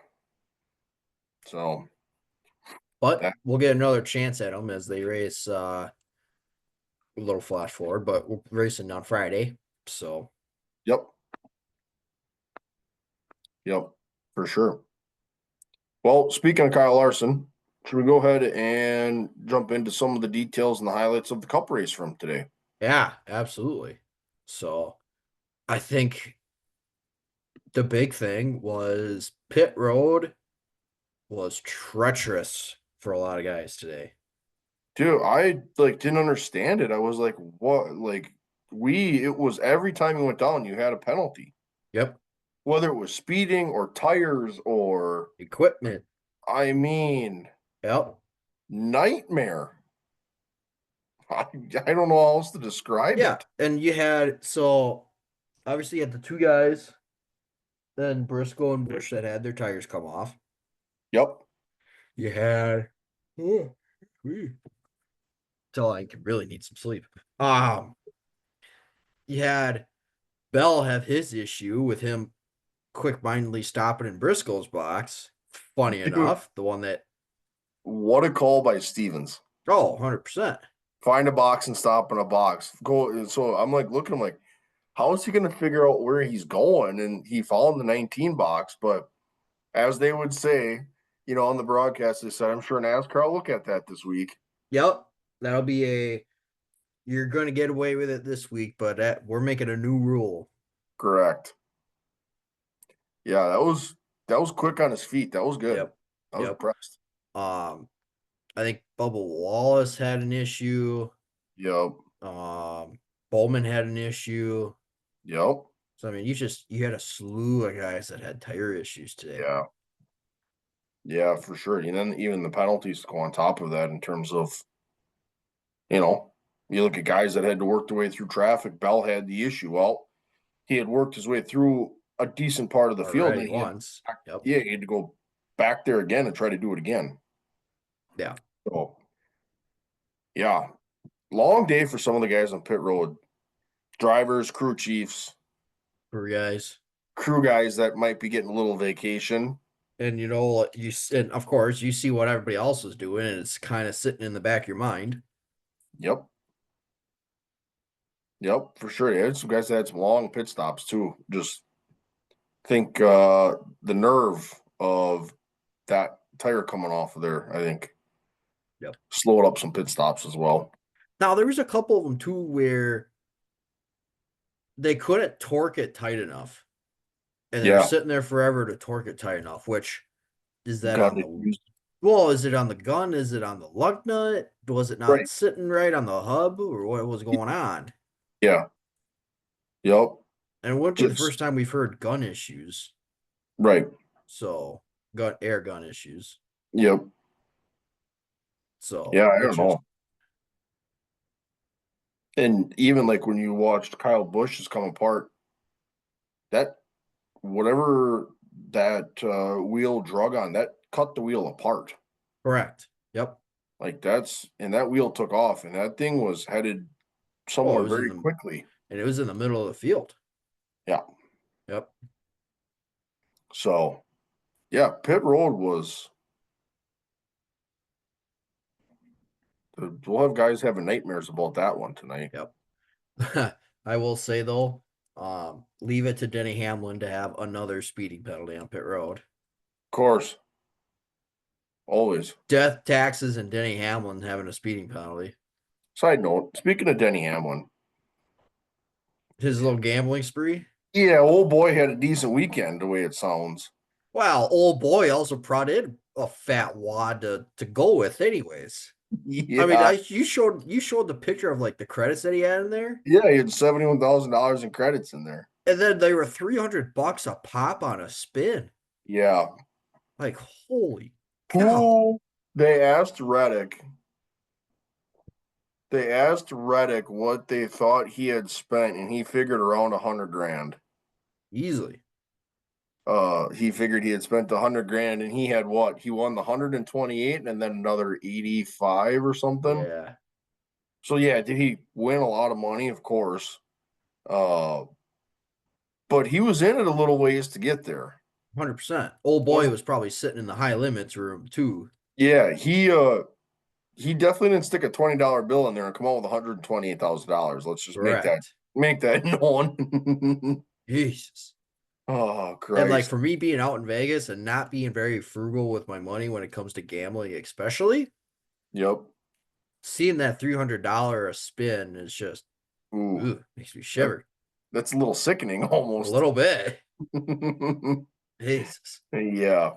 Speaker 1: So
Speaker 2: But
Speaker 1: that,
Speaker 2: we'll get another chance at them as they race a little flash forward, but we're racing on Friday. So
Speaker 1: yep, yep, for sure. Well, speaking of Kyle Larson, should we go ahead and jump into some of the details and the highlights of the cup race from today?
Speaker 2: yeah, absolutely. So I think the big thing was pit road was treacherous for a lot of guys today.
Speaker 1: Dude, I like didn't understand it. I was like, what? Like, it was every time you went down, you had a penalty,
Speaker 2: Yep.
Speaker 1: whether it was speeding or tires or,
Speaker 2: Equipment.
Speaker 1: I mean,
Speaker 2: Yep.
Speaker 1: nightmare. I don't know how else to describe
Speaker 2: Yeah.
Speaker 1: it.
Speaker 2: And you had, so obviously you had the two guys, then Briscoe and Bush that had their tires come off.
Speaker 1: Yep.
Speaker 2: You had, oh, till I can really need some sleep. Um, you had Bell have his issue with him quick mindedly stopping in Briscoe's box. Funny
Speaker 1: Dude,
Speaker 2: enough, the one that,
Speaker 1: what a call by Stevens.
Speaker 2: oh, 100%.
Speaker 1: Find a box and stop in a box. Go. So I'm like looking, I'm like, how is he going to figure out where he's going? And he found the 19 box, but as they would say, on the broadcast, they said, I'm sure NASCAR will look at that this week.
Speaker 2: Yep. That'll be you're going to get away with it this week, but we're making a new rule.
Speaker 1: Correct. Yeah, that was quick on his feet. That was good.
Speaker 2: Yep.
Speaker 1: I was
Speaker 2: Yep.
Speaker 1: impressed.
Speaker 2: Um, I think Bubba Wallace had an issue.
Speaker 1: Yep.
Speaker 2: Bowman had an issue.
Speaker 1: Yep.
Speaker 2: So I mean, you had a slew of guys that had tire issues today.
Speaker 1: Yeah. Yeah, for sure. And then even the penalties go on top of that in terms of, you know, you look at guys that had to work their way through traffic. Bell had the issue. Well, he had worked his way through a decent part of the field,
Speaker 2: Already
Speaker 1: and
Speaker 2: once. Yep.
Speaker 1: he had to go back there again and try to do it again.
Speaker 2: Yeah.
Speaker 1: So yeah, long day for some of the guys on pit road, drivers, crew chiefs,
Speaker 2: For guys.
Speaker 1: crew guys that might be getting a little vacation.
Speaker 2: And and of course you see what everybody else is doing, and it's kind of sitting in the back of your mind.
Speaker 1: Yep. Yep, for sure. Yeah, some guys that had some long pit stops too. Just think the nerve of that tire coming off of there, I think,
Speaker 2: Yep.
Speaker 1: slowed up some pit stops as well.
Speaker 2: Now there was a couple of them too where they couldn't torque it tight enough, and they were
Speaker 1: Yeah,
Speaker 2: sitting there forever to torque it tight enough. Which is that
Speaker 1: got
Speaker 2: on
Speaker 1: to
Speaker 2: the
Speaker 1: use.
Speaker 2: Well, is it on the gun? Is it on the lug nut? Was it not
Speaker 1: Right.
Speaker 2: sitting right on the hub, or what was going on?
Speaker 1: Yeah. Yep.
Speaker 2: And it wouldn't be the
Speaker 1: Just
Speaker 2: first time we've heard gun issues.
Speaker 1: right.
Speaker 2: So air gun issues.
Speaker 1: Yep.
Speaker 2: So
Speaker 1: Yeah, I don't
Speaker 2: interesting.
Speaker 1: know. And even like when you watched Kyle Busch's come apart, that whatever that wheel drug on, that cut the wheel apart.
Speaker 2: Correct. Yep.
Speaker 1: Like that's and that wheel took off and that thing was headed
Speaker 2: Well, it
Speaker 1: somewhere
Speaker 2: was in
Speaker 1: very
Speaker 2: the
Speaker 1: quickly.
Speaker 2: and it was in the middle of the field.
Speaker 1: Yeah.
Speaker 2: Yep.
Speaker 1: So yeah, pit road was we'll have guys having nightmares about that one tonight.
Speaker 2: Yep. I will say though, leave it to Denny Hamlin to have another speeding penalty on pit road.
Speaker 1: Of course, always.
Speaker 2: Death, taxes, and Denny Hamlin having a speeding penalty.
Speaker 1: Side note, speaking of Denny Hamlin,
Speaker 2: His little gambling spree.
Speaker 1: yeah, old boy had a decent weekend the way it sounds.
Speaker 2: Wow, old boy also brought in a fat wad to go with, anyways. I mean,
Speaker 1: Yeah.
Speaker 2: you showed the picture of like the credits that he had in there,
Speaker 1: Yeah, he had $71,000 in credits in there.
Speaker 2: and then they were $300 a pop on a spin.
Speaker 1: Yeah.
Speaker 2: Like, holy cow!
Speaker 1: Who they asked Reddick, they asked Reddick what they thought he had spent, and he figured around 100 grand.
Speaker 2: Easily,
Speaker 1: He figured he had spent 100 grand, and he had what? He won the 128 and then another 85 or something.
Speaker 2: yeah,
Speaker 1: So yeah, did he win a lot of money? Of course. Uh, but he was in it a little ways to get there.
Speaker 2: 100%. Old boy
Speaker 1: Wasn't
Speaker 2: was probably sitting in the high limits room too.
Speaker 1: yeah, he definitely didn't stick a $20 bill in there and come out with $128,000. Let's just
Speaker 2: Correct.
Speaker 1: make that known.
Speaker 2: Jesus.
Speaker 1: Oh
Speaker 2: And like
Speaker 1: Christ.
Speaker 2: for me being out in Vegas and not being very frugal with my money when it comes to gambling, especially
Speaker 1: Yep.
Speaker 2: seeing that $300 a spin is just,
Speaker 1: Ooh,
Speaker 2: ooh, makes me
Speaker 1: that,
Speaker 2: shiver
Speaker 1: that's a little sickening
Speaker 2: a
Speaker 1: almost.
Speaker 2: little bit. Jesus.
Speaker 1: Yeah.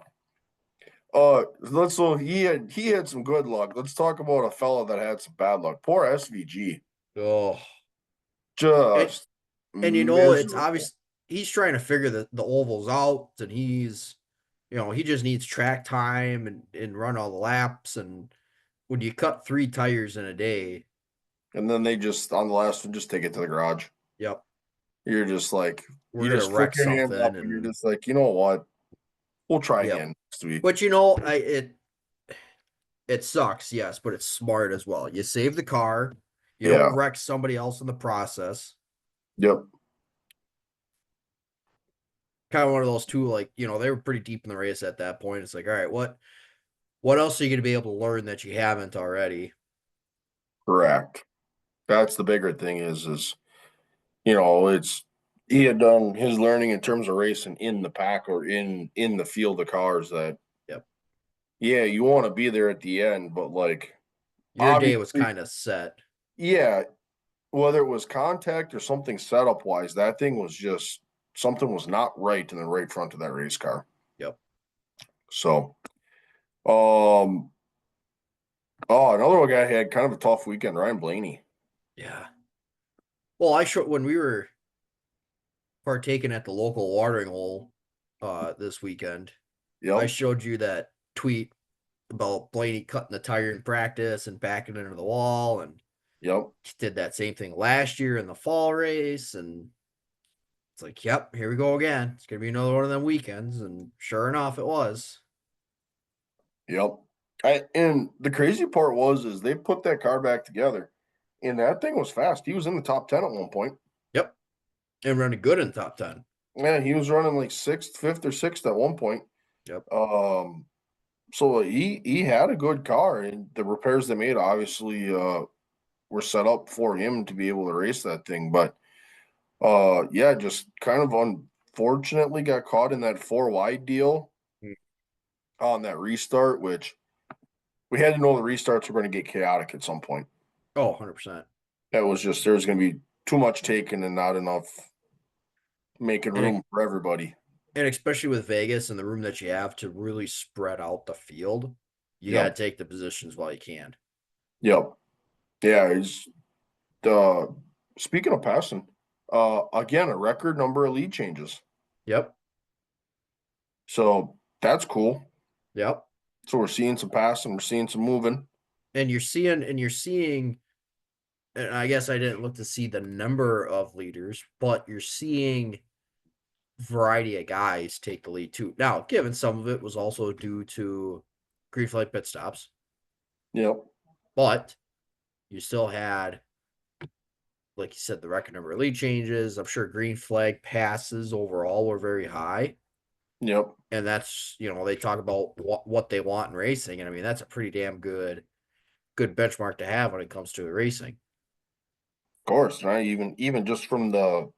Speaker 1: So he had some good luck. Let's talk about a fella that had some bad luck. Poor SVG.
Speaker 2: Oh, and,
Speaker 1: Just
Speaker 2: and you know, it's
Speaker 1: miserable.
Speaker 2: obvious he's trying to figure the ovals out, and he just needs track time and run all the laps. And when you cut 3 tires in a day,
Speaker 1: And then they just on the last one just take it to the garage.
Speaker 2: yep,
Speaker 1: You're just like
Speaker 2: we're
Speaker 1: you
Speaker 2: gonna
Speaker 1: just flick
Speaker 2: wreck
Speaker 1: your hands up
Speaker 2: something.
Speaker 1: and you're
Speaker 2: And
Speaker 1: just like, you know what? We'll try
Speaker 2: yep,
Speaker 1: again next week.
Speaker 2: but it sucks, yes, but it's smart as well. You save the car, you don't
Speaker 1: Yeah.
Speaker 2: wreck somebody else in the process.
Speaker 1: Yep.
Speaker 2: Kind of one of those two, like, they were pretty deep in the race at that point. It's like, all right, what else are you gonna be able to learn that you haven't already?
Speaker 1: Correct. That's the bigger thing is it's he had done his learning in terms of racing in the pack or in the field of cars that
Speaker 2: Yep.
Speaker 1: yeah, you want to be there at the end, but like
Speaker 2: Your day was
Speaker 1: obviously,
Speaker 2: kind of set.
Speaker 1: yeah, whether it was contact or something setup wise, that thing was just something was not right in the right front of that race car.
Speaker 2: Yep.
Speaker 1: So, um, oh, another guy had kind of a tough weekend, Ryan Blaney.
Speaker 2: Yeah. Well, I showed when we were partaking at the local watering hole this weekend, I
Speaker 1: Yep,
Speaker 2: showed you that tweet about Blaney cutting the tire in practice and backing into the wall, and
Speaker 1: yep,
Speaker 2: he did that same thing last year in the fall race. And it's like, yep, here we go again. It's gonna be another one of them weekends. And sure enough, it was.
Speaker 1: yep. And the crazy part is they put that car back together, and that thing was fast. He was in the top 10 at one point.
Speaker 2: Yep. And running good in the top 10.
Speaker 1: Yeah, he was running like sixth, fifth, or sixth at one point.
Speaker 2: Yep.
Speaker 1: Um, so he had a good car, and the repairs they made obviously were set up for him to be able to race that thing. But yeah, just kind of unfortunately got caught in that four wide deal
Speaker 2: Mm.
Speaker 1: on that restart, which we had to know the restarts were going to get chaotic at some point.
Speaker 2: Oh, 100%.
Speaker 1: That was just there's going to be too much taken and not enough making
Speaker 2: And
Speaker 1: room for everybody.
Speaker 2: and especially with Vegas and the room that you have to really spread out the field. You got to
Speaker 1: Yep.
Speaker 2: take the positions while you can.
Speaker 1: Yep. Yeah. He's uh speaking of passing, again, a record number of lead changes.
Speaker 2: Yep.
Speaker 1: So that's cool.
Speaker 2: Yep.
Speaker 1: So we're seeing some passing, we're seeing some moving.
Speaker 2: And you're seeing, and I guess I didn't look to see the number of leaders, but you're seeing variety of guys take the lead too. Now, given some of it was also due to green flag pit stops,
Speaker 1: Yep.
Speaker 2: but you still had, like you said, the record number of lead changes. I'm sure green flag passes overall were very high.
Speaker 1: Yep.
Speaker 2: And that's, they talk about what they want in racing. And I mean, that's a pretty damn good benchmark to have when it comes to racing.
Speaker 1: Of course, right? Even just from the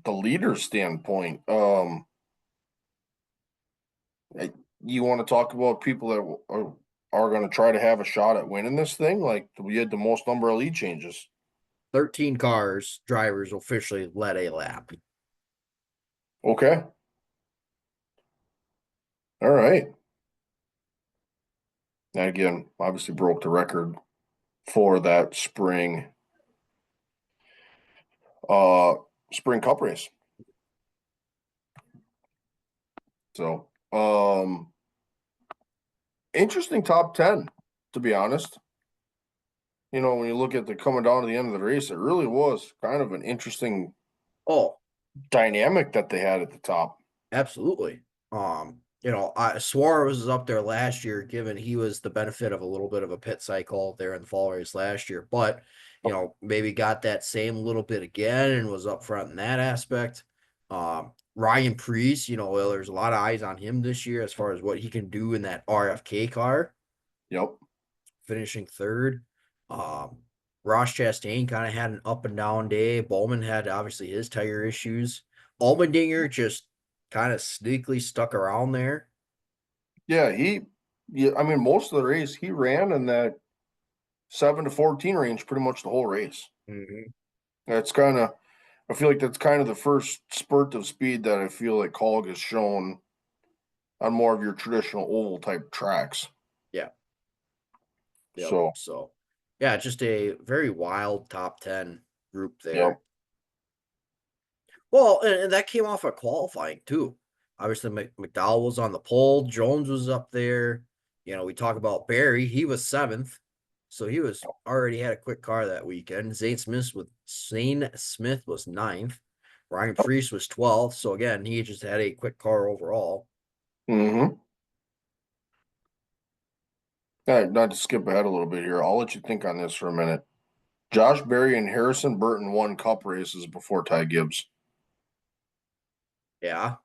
Speaker 1: leader standpoint, eh, you want to talk about people that are going to try to have a shot at winning this thing? Like we had the most number of lead changes.
Speaker 2: 13 cars, drivers officially led a lap.
Speaker 1: Okay. All right. And again, obviously broke the record for that uh spring cup race. So interesting top 10, to be honest. When you look at the coming down to the end of the race, it really was kind of an interesting
Speaker 2: Oh,
Speaker 1: dynamic that they had at the top.
Speaker 2: absolutely. Suarez was up there last year, given he was the benefit of a little bit of a pit cycle there in the fall race last year, but maybe got that same little bit again and was up front in that aspect. Ryan Preece, well, there's a lot of eyes on him this year as far as what he can do in that RFK car,
Speaker 1: Yep.
Speaker 2: finishing third. Um, Ross Chastain kind of had an up and down day. Bowman had obviously his tire issues. Allmendinger just kind of sneakily stuck around there.
Speaker 1: Yeah, I mean, most of the race he ran in that 7 to 14 range pretty much the whole race.
Speaker 2: Mm-hmm.
Speaker 1: That's kind of, I feel like that's kind of the first spurt of speed that I feel like Kalg has shown on more of your traditional oval type tracks.
Speaker 2: Yeah. Yep.
Speaker 1: So,
Speaker 2: So, yeah, just a very wild top 10 group
Speaker 1: yep.
Speaker 2: there. Well, and that came off of qualifying too. Obviously, McDowell was on the pole. Jones was up there. We talk about Barry. He was seventh, so he was already had a quick car that weekend. Zane Smith was ninth. Ryan Preece was 12th. So again, he just had a quick car overall.
Speaker 1: Mm-hmm. All right, not to skip ahead a little bit here. I'll let you think on this for a minute. Josh Berry and Harrison Burton won cup races before Ty Gibbs.
Speaker 2: Yeah,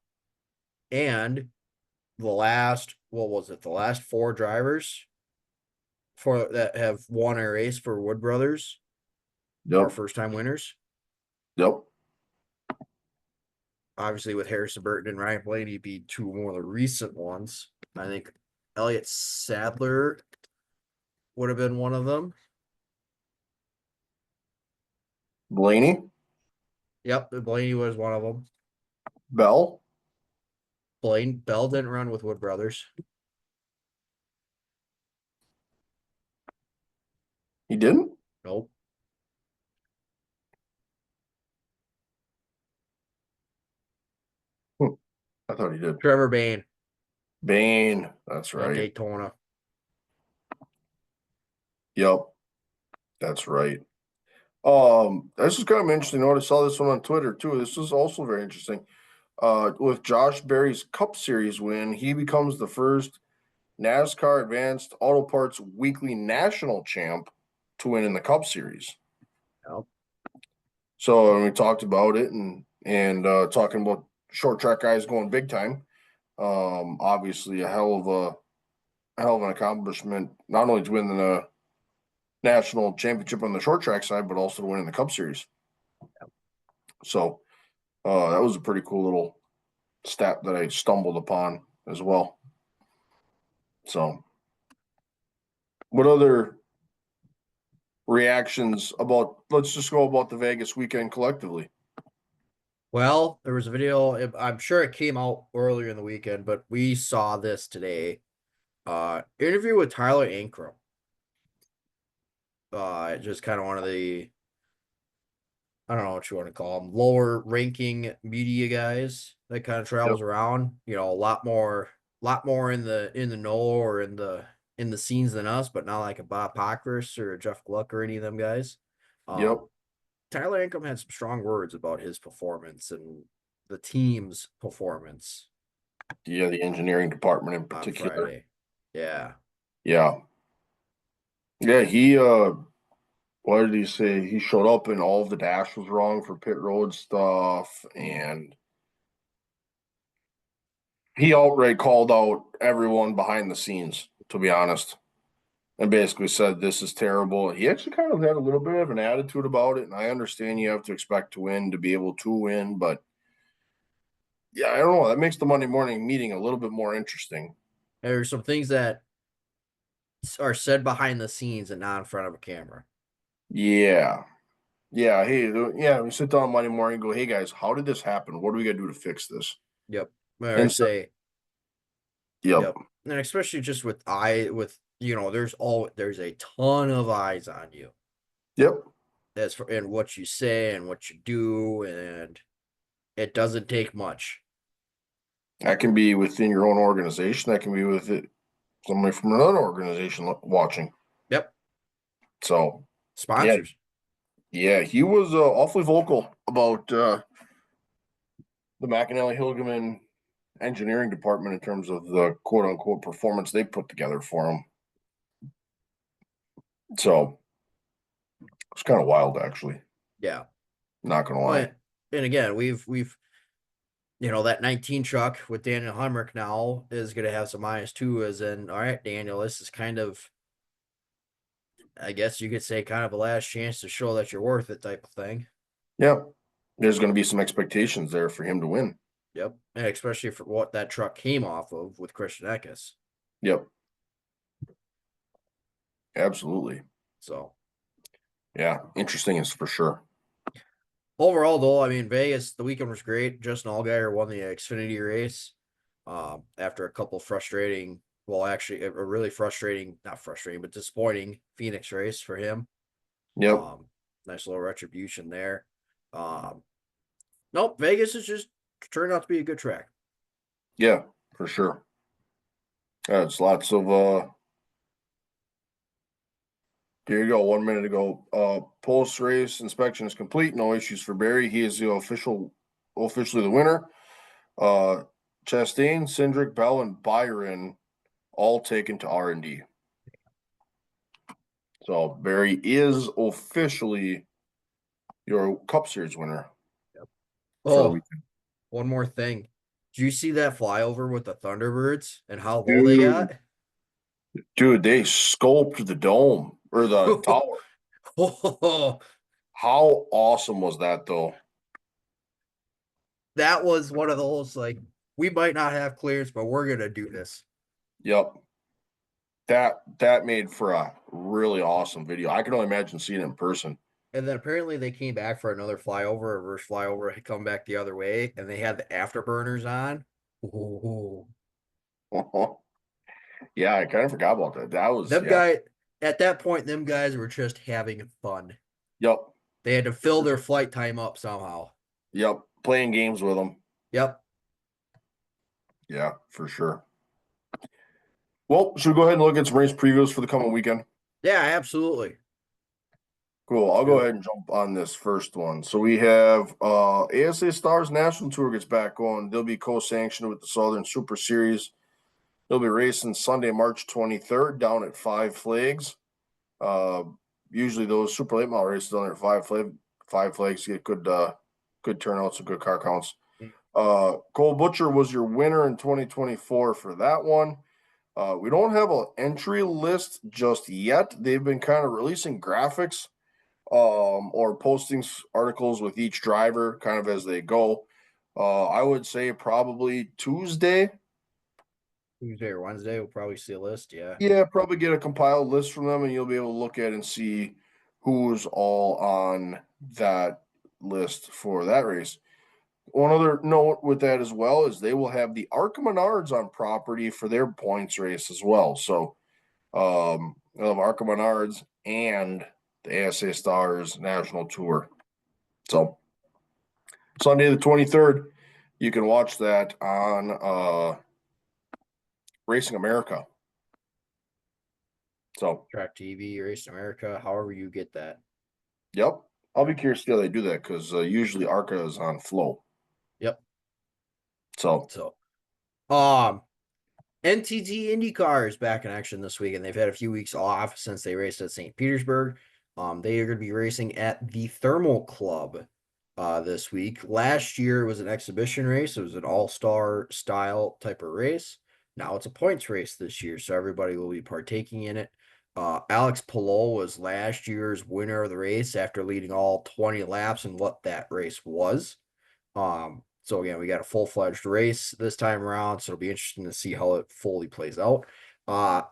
Speaker 2: and the last what was it? The last four drivers for that have won a race for Wood Brothers are
Speaker 1: Yep.
Speaker 2: first time winners.
Speaker 1: Yep.
Speaker 2: Obviously, with Harrison Burton and Ryan Blaney be two more of the recent ones. I think Elliott Sadler would have been one of them.
Speaker 1: Blaney,
Speaker 2: Yep, Blaney was one of them.
Speaker 1: Bell.
Speaker 2: Bell didn't run with Wood Brothers.
Speaker 1: He didn't?
Speaker 2: Nope.
Speaker 1: I thought he did.
Speaker 2: Trevor Bain
Speaker 1: Bain. That's
Speaker 2: at
Speaker 1: right.
Speaker 2: Daytona.
Speaker 1: Yep. That's right. This is kind of interesting. I saw this one on Twitter too. This is also very interesting. With Josh Berry's Cup Series win, he becomes the first NASCAR Advanced Auto Parts Weekly National Champ to win in the Cup Series.
Speaker 2: Yep.
Speaker 1: So we talked about it and talking about short track guys going big time. Obviously a hell of an accomplishment, not only to win the national championship on the short track side, but also to win in the Cup Series. So that was a pretty cool little stat that I stumbled upon as well. So, what other reactions about? Let's just go about the Vegas weekend collectively.
Speaker 2: Well, there was a video. I'm sure it came out earlier in the weekend, but we saw this today. Interview with Tyler Ankrum. Just kind of one of the, I don't know what you want to call them, lower ranking media guys that kind of
Speaker 1: Yep.
Speaker 2: travels around. A lot more in the know or in the scenes than us, but not like a Bob Pockris or a Jeff Gluck or any of them guys.
Speaker 1: Yep.
Speaker 2: Tyler Ankrum had some strong words about his performance and the team's performance
Speaker 1: Yeah, the engineering department in
Speaker 2: on
Speaker 1: particular.
Speaker 2: Friday. Yeah.
Speaker 1: Yeah. Yeah, what did he say? He showed up and all of the dash was wrong for pit road stuff, and he outright called out everyone behind the scenes, to be honest, and basically said this is terrible. He actually kind of had a little bit of an attitude about it, and I understand you have to expect to win to be able to win, but yeah, I don't know. That makes the Monday morning meeting a little bit more interesting.
Speaker 2: There's some things that are said behind the scenes and not in front of a camera.
Speaker 1: Yeah. Yeah. Hey, yeah, we sit down Monday morning and go, hey guys, how did this happen? What do we got to do to fix this?
Speaker 2: Yep. Where I
Speaker 1: And so,
Speaker 2: say,
Speaker 1: yep.
Speaker 2: yep. And especially just there's a ton of eyes on you.
Speaker 1: Yep.
Speaker 2: That's for and what you say and what you do, and it doesn't take much.
Speaker 1: That can be within your own organization. That can be with it, somebody from another organization watching.
Speaker 2: Yep.
Speaker 1: So, yeah,
Speaker 2: Sponsors.
Speaker 1: yeah, he was awfully vocal about the McAnally Hilgeman engineering department in terms of the quote unquote performance they put together for him. So it's kind of wild, actually.
Speaker 2: Yeah.
Speaker 1: Not gonna
Speaker 2: Well,
Speaker 1: lie.
Speaker 2: and again, we've that 19 truck with Daniel Heinrich now is going to have some eyes too. As in, all right, Daniel, this is kind of, I guess you could say, kind of a last chance to show that you're worth it type of thing.
Speaker 1: Yeah, there's going to be some expectations there for him to win.
Speaker 2: Yep. And especially for what that truck came off of with Christian Eckes.
Speaker 1: Yep, absolutely.
Speaker 2: So
Speaker 1: Yeah, interesting is for sure.
Speaker 2: overall, though, I mean, Vegas, the weekend was great. Justin Allgaier won the Xfinity race after a couple frustrating, well, actually, a really frustrating, not frustrating, but disappointing Phoenix race for him.
Speaker 1: Yep.
Speaker 2: Um, nice little retribution there. Um, nope, Vegas is just turned out to be a good track.
Speaker 1: Yeah, for sure. Yeah, it's lots of here you go. 1 minute ago. Post race inspection is complete. No issues for Barry. He is the officially the winner. Uh, Chastain, Cindric, Bell, and Byron all taken to R&D. So Barry is officially your Cup Series winner for the
Speaker 2: Oh,
Speaker 1: weekend.
Speaker 2: one more thing. Did you see that flyover with the Thunderbirds and how low they
Speaker 1: Dude,
Speaker 2: got?
Speaker 1: dude, they scoped the dome or the tower.
Speaker 2: Oh,
Speaker 1: How awesome was that, though?
Speaker 2: that was one of those like we might not have clearance, but we're gonna do this.
Speaker 1: Yep. That made for a really awesome video. I can only imagine seeing it in person.
Speaker 2: And then apparently they came back for another flyover, a reverse flyover, had come back the other way, and they had the afterburners on. Ooh.
Speaker 1: Yeah, I kind of forgot about that. That was
Speaker 2: Them
Speaker 1: yeah.
Speaker 2: guy at that point, them guys were just having fun.
Speaker 1: Yep.
Speaker 2: They had to fill their flight time up somehow.
Speaker 1: Yep. Playing games with them.
Speaker 2: Yep.
Speaker 1: Yeah, for sure. Well, should we go ahead and look at some race previews for the coming weekend?
Speaker 2: Yeah, absolutely.
Speaker 1: Cool. I'll go
Speaker 2: Do it.
Speaker 1: ahead and jump on this first one. So we have ASA Stars National Tour gets back going. They'll be co-sanctioned with the Southern Super Series. They'll be racing Sunday, March 23rd down at Five Flags. Uh, Usually those super late model races down there at Five Flags get good turnouts and good car counts. Cole Butcher was your winner in 2024 for that one. We don't have an entry list just yet. They've been kind of releasing graphics or posting articles with each driver kind of as they go. I would say probably Tuesday.
Speaker 2: Tuesday or Wednesday, we'll probably see a list. Yeah.
Speaker 1: Yeah, probably get a compiled list from them and you'll be able to look at and see who's all on that list for that race. one other note with that as well is they will have the Arca Menards on property for their points race as well. So they'll have Arca Menards and the ASA Stars National Tour. So Sunday the 23rd, you can watch that on Racing America. So
Speaker 2: Track TV, Race America, however you get that.
Speaker 1: yep. I'll be curious to see how they do that because usually Arca is on Flow.
Speaker 2: Yep.
Speaker 1: So
Speaker 2: So, NTT IndyCar is back in action this week, and they've had a few weeks off since they raced at St. Petersburg. They are going to be racing at the Thermal Club this week. Last year it was an exhibition race. It was an all-star style type of race. Now it's a points race this year, so everybody will be partaking in it. Alex Palou was last year's winner of the race after leading all 20 laps in what that race was. So again, we got a full-fledged race this time around, so it'll be interesting to see how it fully plays out.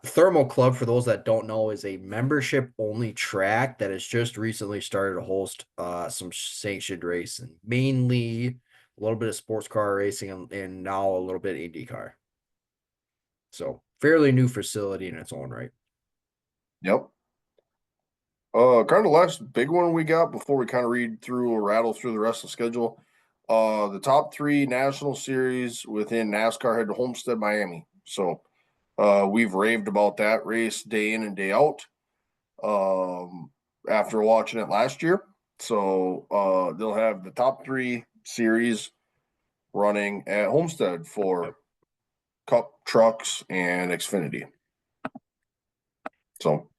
Speaker 2: Thermal Club, for those that don't know, is a membership-only track that has just recently started to host some sanctioned racing, mainly a little bit of sports car racing and now a little bit IndyCar. So fairly new facility in its own right.
Speaker 1: yep. Kind of the last big one we got before we kind of read through or rattle through the rest of the schedule. The top three national series within NASCAR head to Homestead, Miami. So we've raved about that race day in and day out after watching it last year. So they'll have the top three series running at Homestead for Cup trucks and Xfinity. So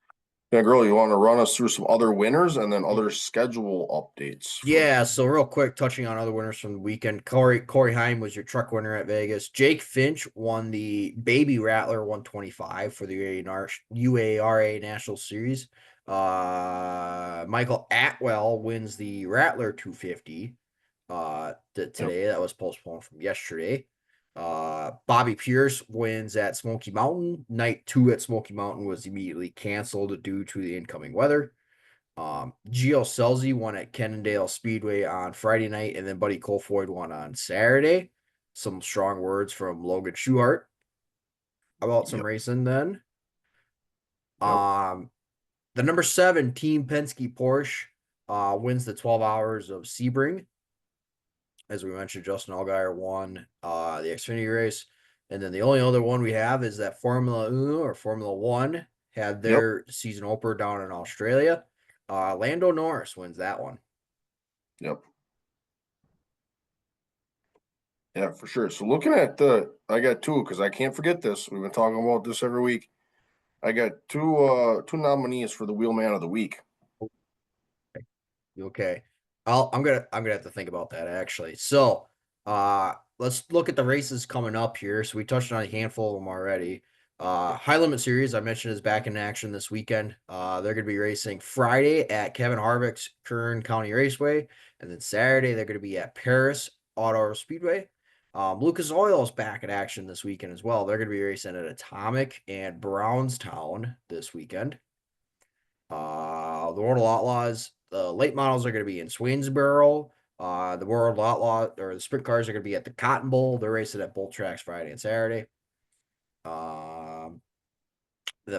Speaker 1: yeah, girl, you want to run us through some other winners and then other schedule updates?
Speaker 2: Yeah, so real quick, touching on other winners from the weekend. Corey Heim was your truck winner at Vegas. Jake Finch won the Baby Rattler 125 for the UARA National Series. Michael Atwell wins the Rattler 250 today. That was postponed from yesterday. Bobby Pierce wins at Smoky Mountain. Night 2 at Smoky Mountain was immediately canceled due to the incoming weather. Gio Selzy won at Cannondale Speedway on Friday night, and then Buddy Kofoid won on Saturday. Some strong words from Logan Schuchart about some racing then. The number 7 Team Penske Porsche wins the 12 hours of Sebring. As we mentioned, Justin Allgaier won the Xfinity race. And then the only other one we have is that Formula One had their season opener down in Australia. Lando Norris wins that one.
Speaker 1: Yep. Yeah, for sure. So looking at I got two because I can't forget this. We've been talking about this every week. I got two nominees for the Wheelman of the Week.
Speaker 2: Okay. I'm gonna have to think about that actually. So let's look at the races coming up here. So we touched on a handful of them already. High Limit Series, I mentioned, is back in action this weekend. They're gonna be racing Friday at Kevin Harvick's Kern County Raceway, and then Saturday they're gonna be at Paris Auto Speedway. Lucas Oil is back in action this weekend as well. They're gonna be racing at Atomic and Brownstown this weekend. The World of Outlaws, the late models are going to be in Swainsboro. The World Outlaw or the sprint cars are going to be at the Cotton Bowl. They're racing at both tracks Friday and Saturday. The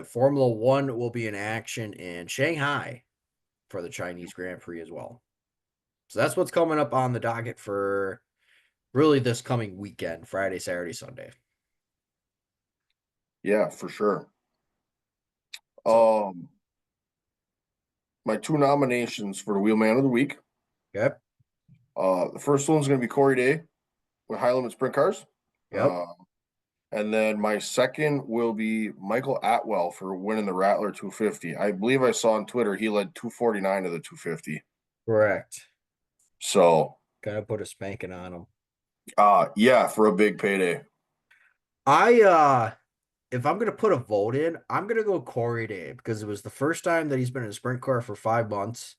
Speaker 2: Formula One will be in action in Shanghai for the Chinese Grand Prix as well. So that's what's coming up on the docket for really this coming weekend, Friday, Saturday, Sunday.
Speaker 1: Yeah, for sure.
Speaker 2: So,
Speaker 1: My two nominations for the Wheelman of the Week.
Speaker 2: okay.
Speaker 1: The first one's going to be Corey Day with High Limit Sprint Cars.
Speaker 2: Yep.
Speaker 1: And then my second will be Michael Atwell for winning the Rattler 250. I believe I saw on Twitter he led 249 of the 250.
Speaker 2: Correct.
Speaker 1: So,
Speaker 2: Gotta put a spanking on him.
Speaker 1: yeah, for a big payday.
Speaker 2: If I'm gonna put a vote in, I'm gonna go Corey Day because it was the first time that he's been in a sprint car for 5 months.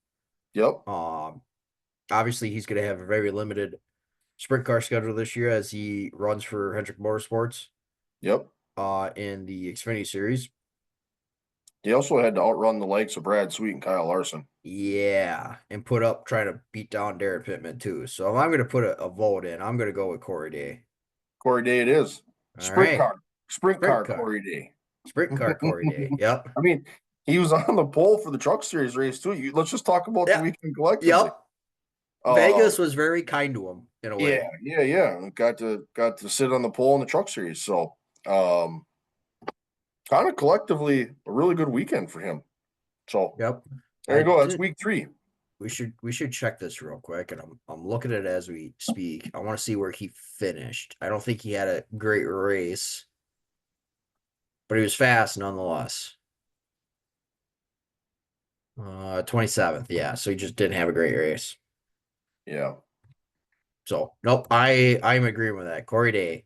Speaker 1: Yep.
Speaker 2: Obviously he's gonna have a very limited sprint car schedule this year as he runs for Hendrick Motorsports.
Speaker 1: Yep.
Speaker 2: In the Xfinity series.
Speaker 1: He also had to outrun the likes of Brad Sweet and Kyle Larson.
Speaker 2: Yeah, and put up trying to beat down Darren Pittman too. So if I'm going to put a vote in, I'm going to go with Corey Day.
Speaker 1: Corey Day it is.
Speaker 2: All
Speaker 1: Sprint
Speaker 2: right,
Speaker 1: car. Sprint
Speaker 2: sprint
Speaker 1: car
Speaker 2: car,
Speaker 1: Corey Day.
Speaker 2: sprint car Corey Day. Yep,
Speaker 1: I mean, he was on the pole for the Truck Series race too. Let's just talk about the
Speaker 2: yeah,
Speaker 1: weekend collectively.
Speaker 2: yep.
Speaker 1: Uh,
Speaker 2: Vegas was very kind to him in a
Speaker 1: yeah,
Speaker 2: way.
Speaker 1: yeah. Got to sit on the pole in the Truck Series. So, um, kind of collectively a really good weekend for him. So
Speaker 2: Yep,
Speaker 1: there
Speaker 2: I
Speaker 1: you go. That's
Speaker 2: did.
Speaker 1: week 3.
Speaker 2: We should check this real quick, and I'm looking at it as we speak. I want to see where he finished. I don't think he had a great race, but he was fast nonetheless. 27th, yeah. So he just didn't have a great race.
Speaker 1: Yeah,
Speaker 2: So nope, I'm agreeing with that. Corey Day.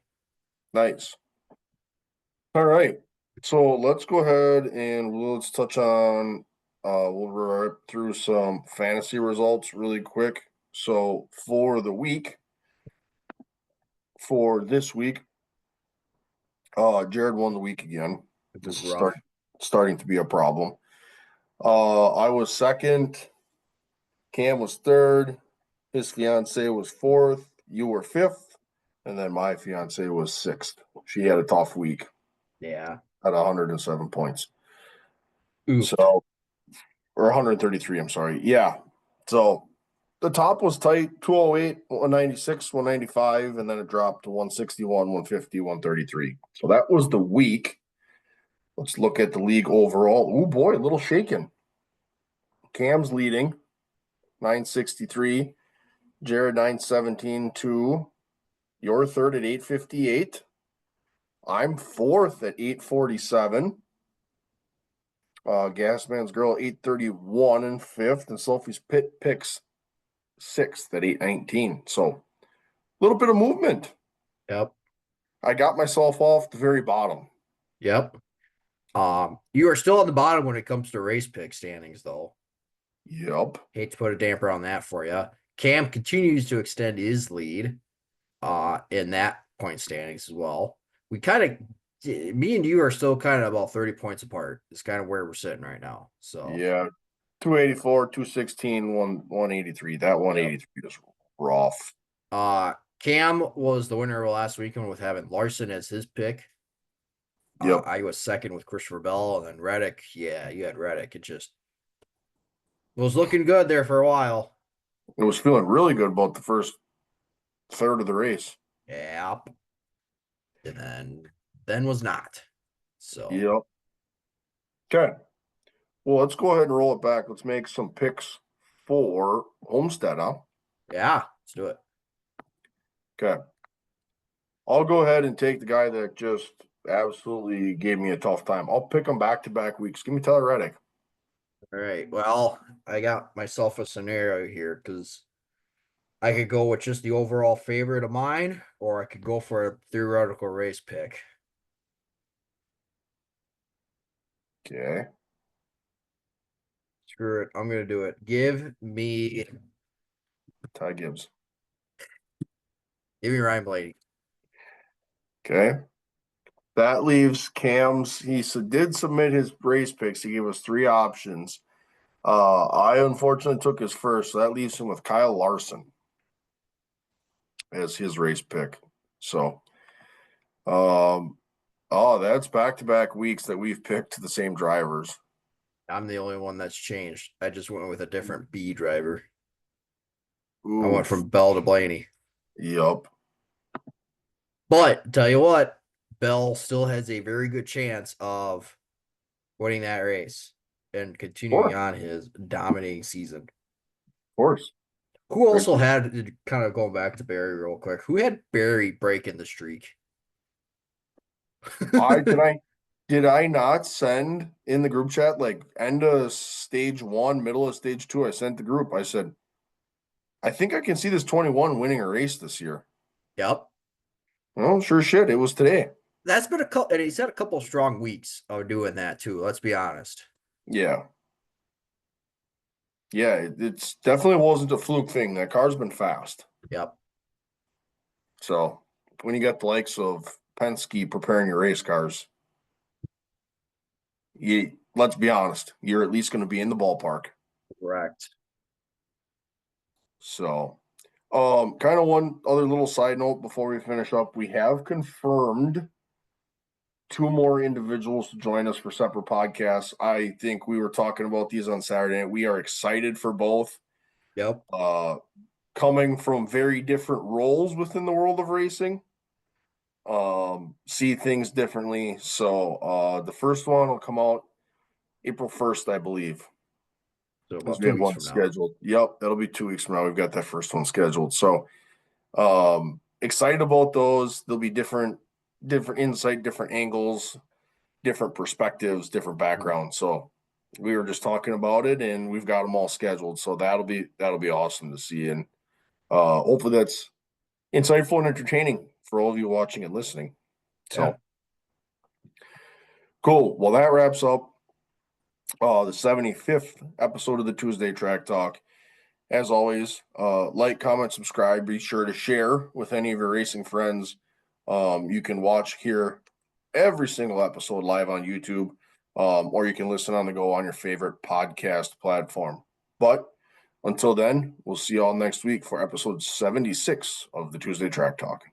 Speaker 1: nice. All right. So let's go ahead and let's touch on we'll rip through some fantasy results really quick. So for the week, for this week, Jared won the week again.
Speaker 2: It
Speaker 1: This
Speaker 2: was
Speaker 1: is
Speaker 2: rough.
Speaker 1: starting to be a problem. I was second, Cam was third, his fiance was fourth, you were fifth, and then my fiance was sixth. She had a tough week
Speaker 2: Yeah.
Speaker 1: at 107 points.
Speaker 2: Oof.
Speaker 1: So or 133, I'm sorry. Yeah. So the top was tight, 208, 196, 195, and then it dropped to 161, 150, 133. So that was the week. Let's look at the league overall. Oh boy, a little shaken. Cam's leading, 963. Jared 917 2. You're third at 858. I'm fourth at 847. Gasman's Girl 831 and fifth, and Sophie's Pit picks sixth at 819. So a little bit of movement.
Speaker 2: Yep.
Speaker 1: I got myself off the very bottom.
Speaker 2: Yep. You are still on the bottom when it comes to race pick standings, though.
Speaker 1: Yep.
Speaker 2: Hate to put a damper on that for you. Cam continues to extend his lead in that point standings as well. We kind of me and you are still kind of about 30 points apart. It's kind of where we're sitting right now. So
Speaker 1: Yeah. 284, 216, 183. That
Speaker 2: yep.
Speaker 1: 183 is rough.
Speaker 2: Cam was the winner of last weekend with having Larson as his pick.
Speaker 1: Yep.
Speaker 2: I was second with Christopher Bell, and then Reddick. Yeah, you had Reddick. It just was looking good there for a while.
Speaker 1: It was feeling really good about the first third of the race.
Speaker 2: Yep. And then was not. So
Speaker 1: Yep. Okay. Well, let's go ahead and roll it back. Let's make some picks for Homestead, huh?
Speaker 2: yeah, let's do it.
Speaker 1: Okay. I'll go ahead and take the guy that just absolutely gave me a tough time. I'll pick him back-to-back weeks. Give me Tyler Reddick.
Speaker 2: All right. Well, I got myself a scenario here because I could go with just the overall favorite of mine, or I could go for a theoretical race pick.
Speaker 1: Okay.
Speaker 2: Screw it. I'm gonna do it.
Speaker 1: Ty Gibbs.
Speaker 2: Give me Ryan Blaney.
Speaker 1: Okay. That leaves Cam's. Did submit his race picks. He gave us 3 options. I unfortunately took his first, so that leaves him with Kyle Larson as his race pick. So, that's back-to-back weeks that we've picked the same drivers.
Speaker 2: I'm the only one that's changed. I just went with a different B driver. I went
Speaker 1: Oof.
Speaker 2: from Bell to Blaney.
Speaker 1: Yup.
Speaker 2: But tell you what, Bell still has a very good chance of winning that race and continuing
Speaker 1: Of
Speaker 2: on his dominating season.
Speaker 1: course.
Speaker 2: Who
Speaker 1: Great.
Speaker 2: also had kind of going back to Barry real quick? Who had Barry breaking the streak?
Speaker 1: I not send in the group chat like end of stage 1, middle of stage 2? I sent the group. I said, I think I can see this 21 winning a race this year.
Speaker 2: Yep.
Speaker 1: Well, sure shit. It was today.
Speaker 2: That's been a couple, and he's had a couple strong weeks of doing that too. Let's be honest.
Speaker 1: Yeah. Yeah, it's definitely wasn't a fluke thing. That car's been fast.
Speaker 2: Yep.
Speaker 1: So when you got the likes of Penske preparing your race cars, let's be honest, you're at least going to be in the ballpark.
Speaker 2: Correct.
Speaker 1: So, kind of one other little side note before we finish up, we have confirmed two more individuals to join us for separate podcasts. I think we were talking about these on Saturday, and we are excited for both.
Speaker 2: Yep.
Speaker 1: Coming from very different roles within the world of racing, see things differently. So, the first one will come out April 1st, I believe.
Speaker 2: So
Speaker 1: As
Speaker 2: about
Speaker 1: we
Speaker 2: 2
Speaker 1: have
Speaker 2: weeks
Speaker 1: one
Speaker 2: from now.
Speaker 1: scheduled. Yep, that'll be 2 weeks from now. We've got that first one scheduled. So, excited about those. There'll be different insight, different angles, different perspectives, different backgrounds. So we were just talking about it, and we've got them all scheduled. So that'll be awesome to see, and hopefully that's insightful and entertaining for all of you watching and listening. So
Speaker 2: Yeah.
Speaker 1: cool. Well, that wraps up the 75th episode of the Tuesday Track Talk. As always, like, comment, subscribe. Be sure to share with any of your racing friends. You can watch here every single episode live on YouTube, or you can listen on the go on your favorite podcast platform. But until then, we'll see you all next week for episode 76 of the Tuesday Track Talk.